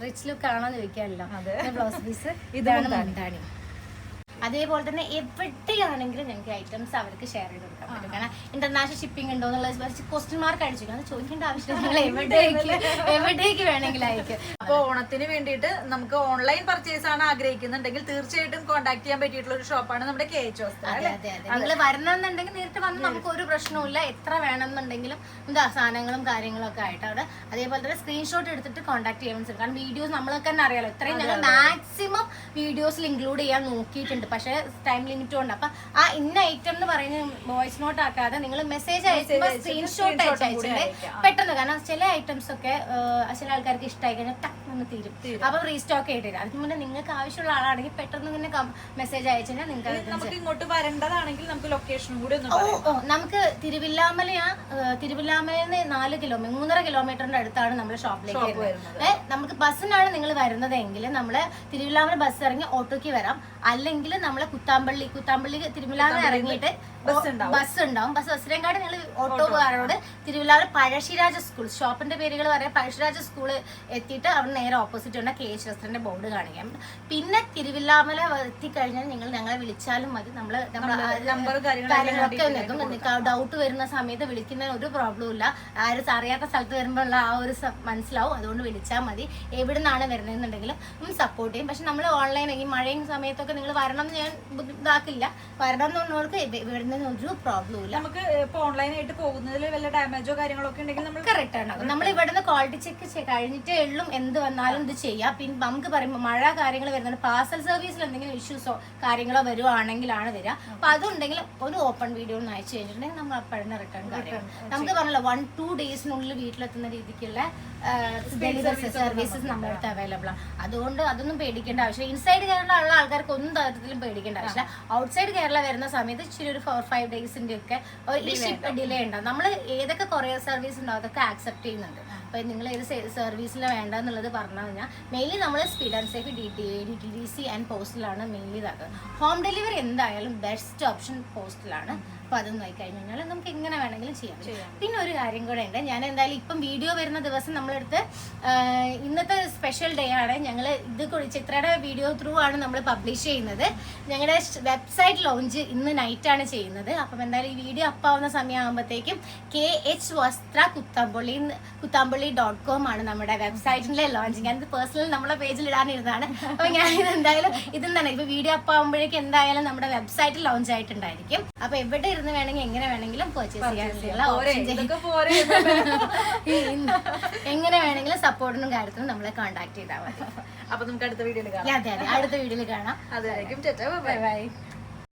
റിച്ച് ലുക്ക് ആണോന്ന് ചോദിക്കാമല്ലോ. ബ്ലൗസ് പീസ്, ഇതാണ് മുന്താണി. അതേപോലെ തന്നെ എവിടെയാണെങ്കിലും ഞങ്ങൾക്ക് ഐറ്റംസ് അവർക്ക് ഷെയർ ചെയ്ത് കൊടുക്കാൻ പറ്റും. കാരണം ഇന്റർനാഷണൽ ഷിപ്പിംഗ് ഉണ്ടോ എന്നുള്ള ക്വസ്റ്റ്യൻ മാർക്ക് അടിച്ചു. അത് ചോദിക്കേണ്ട ആവശ്യമില്ല, നിങ്ങൾ എവിടേക്ക് വേണമെങ്കിലും അയക്കും. അപ്പൊ ഓണത്തിന് വേണ്ടിയിട്ട് നമുക്ക് ഓൺലൈൻ പർച്ചേസ് ആണ് ആഗ്രഹിക്കുന്നുണ്ടെങ്കിൽ തീർച്ചയായിട്ടും കോൺടാക്ട് ചെയ്യാൻ പറ്റിയിട്ടുള്ള ഒരു ഷോപ്പാണ് നമ്മുടെ KH വസ്ത്ര. നിങ്ങൾ വരണമെന്നുണ്ടെങ്കിൽ നേരിട്ട് വന്ന് നമുക്ക് ഒരു പ്രശ്നവും എത്ര വേണമെന്നുണ്ടെങ്കിലും എന്താ സാധനങ്ങളും കാര്യങ്ങളും ഒക്കെ ആയിട്ട് അവിടെ. അതേപോലെ തന്നെ സ്ക്രീൻഷോട്ട് എടുത്തിട്ട് കോൺടാക്ട് ചെയ്യാൻ പറ്റും. കാരണം വീഡിയോസ് നമ്മളൊക്കെ തന്നെ അറിയാലോ, ഇത്രയും ഞങ്ങൾ മാക്സിമം വീഡിയോസിൽ ഇൻക്ലൂഡ് ചെയ്യാൻ നോക്കിയിട്ടുണ്ട്. പക്ഷേ ടൈം ലിമിറ്റ് ഉണ്ട്. അപ്പൊ ആ ഇന്ന ഐറ്റം എന്ന് പറയുന്നത് വോയിസ് നോട്ട് ആക്കാതെ നിങ്ങൾ മെസ്സേജ് അയക്കുമ്പോൾ സ്ക്രീൻഷോട്ട് അയച്ചിട്ടുണ്ടെങ്കിൽ പെട്ടെന്ന്. കാരണം ചില ഐറ്റംസ് ഒക്കെ ചില ആൾക്കാർക്ക് ഇഷ്ടമായി കഴിഞ്ഞാൽ ടക്ക് തീരും. അപ്പൊ റീസ്റ്റോക്ക് ചെയ്തിട്ട് അതിന് മുന്നേ നിങ്ങൾക്ക് ആവശ്യമുള്ള ആളാണെങ്കിൽ പെട്ടെന്ന് ഇങ്ങനെ മെസ്സേജ് അയച്ചു കഴിഞ്ഞാൽ നിങ്ങൾക്ക് ഇങ്ങോട്ട് വരേണ്ടതാണെങ്കിൽ നമുക്ക് ലൊക്കേഷനും കൂടി നമുക്ക് തിരുവില്ലാമലയിൽ 3.5 കിലോമീറ്ററിന്റെ അടുത്താണ് നമ്മുടെ ഷോപ്പിലേക്ക് വരുന്നത്. നമുക്ക് ബസ്സിനാണ് നിങ്ങൾ വരുന്നതെങ്കിൽ നമ്മള് തിരുവില്ലാമല ബസ് ഇറങ്ങി ഓട്ടോയ്ക്ക് വരാം. അല്ലെങ്കിൽ നമ്മളെ കുത്താമ്പള്ളി തിരുവില്ലാമല ഇറങ്ങിയിട്ട് ബസ് ഉണ്ടാവും. ബസ്സിനെക്കാട് നിങ്ങൾ ഓട്ടോക്കാരോട് തിരുവില്ലാമല പഴശ്ശിരാജ സ്കൂൾ, ഷോപ്പിന്റെ പേരുകൾ പറയാം, പഴശ്ശിരാജ സ്കൂൾ എത്തിയിട്ട് അവിടെ നേരെ ഓപ്പോസിറ്റ് ഉണ്ട് KH വസ്ത്രന്റെ ബോർഡ് കാണിക്കാം. പിന്നെ തിരുവില്ലാമല എത്തിക്കഴിഞ്ഞാൽ നിങ്ങൾ ഞങ്ങളെ വിളിച്ചാലും മതി. കാര്യങ്ങളൊക്കെ നിൽക്കും. ഡൗട്ട് വരുന്ന സമയത്ത് വിളിക്കുന്നതിന് ഒരു പ്രോബ്ലം ഇല്ല. ആരും അറിയാത്ത സ്ഥലത്ത് വരുമ്പോഴുള്ള ആ ഒരു മനസ്സിലാവും. അതുകൊണ്ട് വിളിച്ചാൽ മതി. എവിടെ നിന്നാണ് വരുന്നതെന്നുണ്ടെങ്കിലും സപ്പോർട്ട് ചെയ്യും. പക്ഷെ നമ്മൾ ഓൺലൈൻ ഈ മഴയും സമയത്തൊക്കെ നിങ്ങൾ വരണം എന്ന് ഞാൻ ഇതാക്കില്ല. വരണം എന്നുള്ളവർക്ക് വരുന്നതിന് ഒരു പ്രോബ്ലം ഇല്ല. നമുക്ക് ഇപ്പൊ ഓൺലൈനായിട്ട് പോകുന്നതിൽ വല്ല ഡാമേജോ കാര്യങ്ങളൊക്കെ ഉണ്ടെങ്കിൽ നമ്മൾ കറക്റ്റ് ആണ്. നമ്മൾ ഇവിടുന്ന് ക്വാളിറ്റി ചെക്ക് കഴിഞ്ഞിട്ടേ ഉള്ളും എന്ത് വന്നാലും ഇത് ചെയ്യാം. പിന്നെ നമുക്ക് പറയുമ്പോൾ മഴ കാര്യങ്ങൾ വരുന്നുണ്ട്, പാർസൽ സർവീസിൽ എന്തെങ്കിലും ഇഷ്യൂസോ കാര്യങ്ങളോ വരുവാണെങ്കിലാണ് വരിക. അപ്പൊ അതുണ്ടെങ്കിൽ ഒരു ഓപ്പൺ വീഡിയോ ഒന്ന് അയച്ചു കഴിഞ്ഞിട്ടുണ്ടെങ്കിൽ നമ്മൾ അപ്പോഴേ റിട്ടേൺ കാര്യം നമുക്ക് പറഞ്ഞല്ലോ 1-2 ഡേയ്സിനുള്ളിൽ വീട്ടിലെത്തുന്ന രീതിക്കുള്ള ഡെലിവറി സർവീസസ് നമ്മുടെ അടുത്ത് അവൈലബിൾ ആണ്. അതുകൊണ്ട് അതൊന്നും പേടിക്കേണ്ട ആവശ്യമില്ല. ഇൻസൈഡ് കേരള ഉള്ള ആൾക്കാർക്ക് ഒന്നും തരത്തിലും പേടിക്കേണ്ട ആവശ്യമില്ല. ഔട്ട്സൈഡ് കേരള വരുന്ന സമയത്ത് ഇച്ചിരി ഒരു 4-5 ഡേയ്സിന്റെ ഒക്കെ ഈ ഷിപ്പ് ഡിലേ ഉണ്ടാവും. നമ്മൾ ഏതൊക്കെ കൊറിയർ സർവീസ് ഉണ്ടാവും അതൊക്കെ ആക്സെപ്റ്റ് ചെയ്യുന്നുണ്ട്. അപ്പൊ നിങ്ങൾ ഏത് സർവീസിൽ വേണ്ടെന്നുള്ളത് പറഞ്ഞു കഴിഞ്ഞാൽ മെയിൻലി നമ്മൾ speed and safe DTDC and പോസ്റ്റലാണ് മെയിൻലി ഇതാക്കുന്നത്. ഹോം ഡെലിവറി എന്തായാലും ബെസ്റ്റ് ഓപ്ഷൻ പോസ്റ്റലാണ്. അപ്പൊ അത് നോക്കിക്കഴിഞ്ഞാൽ നമുക്ക് എങ്ങനെ വേണമെങ്കിലും ചെയ്യാം. പിന്നെ ഒരു കാര്യം കൂടെ ഉണ്ട്. ഞാൻ എന്തായാലും ഇപ്പം വീഡിയോ വരുന്ന ദിവസം നമ്മളെടുത്ത് ഇന്നത്തെ സ്പെഷ്യൽ ഡേ ആണ്. ഞങ്ങൾ ഇത് ചിത്രയുടെ വീഡിയോ ത്രൂ ആണ് നമ്മൾ പബ്ലിഷ് ചെയ്യുന്നത്. ഞങ്ങളുടെ വെബ്സൈറ്റ് ലോഞ്ച് ഇന്ന് നൈറ്റാണ് ചെയ്യുന്നത്. അപ്പം എന്തായാലും ഈ വീഡിയോ അപ്പാവുന്ന സമയമാകുമ്പോഴത്തേക്കും KH വസ്ത്ര കുത്താമ്പള്ളി.com ആണ് നമ്മുടെ വെബ്സൈറ്റിലെ ലോഞ്ച്. ഞാനിത് പേഴ്സണൽ നമ്മളെ പേജിൽ ഇടാനിരുന്നതാണ്. അപ്പൊ ഞാൻ എന്തായാലും ഇതും തന്നെ ഇപ്പൊ വീഡിയോ അപ്പാവുമ്പോഴേക്കും എന്തായാലും നമ്മുടെ വെബ്സൈറ്റ് ലോഞ്ച് ആയിട്ടുണ്ടായിരിക്കും. അപ്പൊ എവിടെ ഇരുന്ന് വേണമെങ്കിൽ എങ്ങനെ വേണമെങ്കിലും പർച്ചേസ് ചെയ്യാനുള്ള പോരെ, ഓപ്ഷൻ ഇതൊക്കെ പോരെ. എങ്ങനെ വേണമെങ്കിലും സപ്പോർട്ടിനും കാര്യത്തിനും നമ്മളെ കോൺടാക്ട് ചെയ്താൽ മതി. അപ്പൊ നമുക്ക് അടുത്ത വീഡിയോയിൽ കാണാം. അതെ അതെ, അടുത്ത വീഡിയോയിൽ കാണാം. അതായിരിക്കും. Bye bye.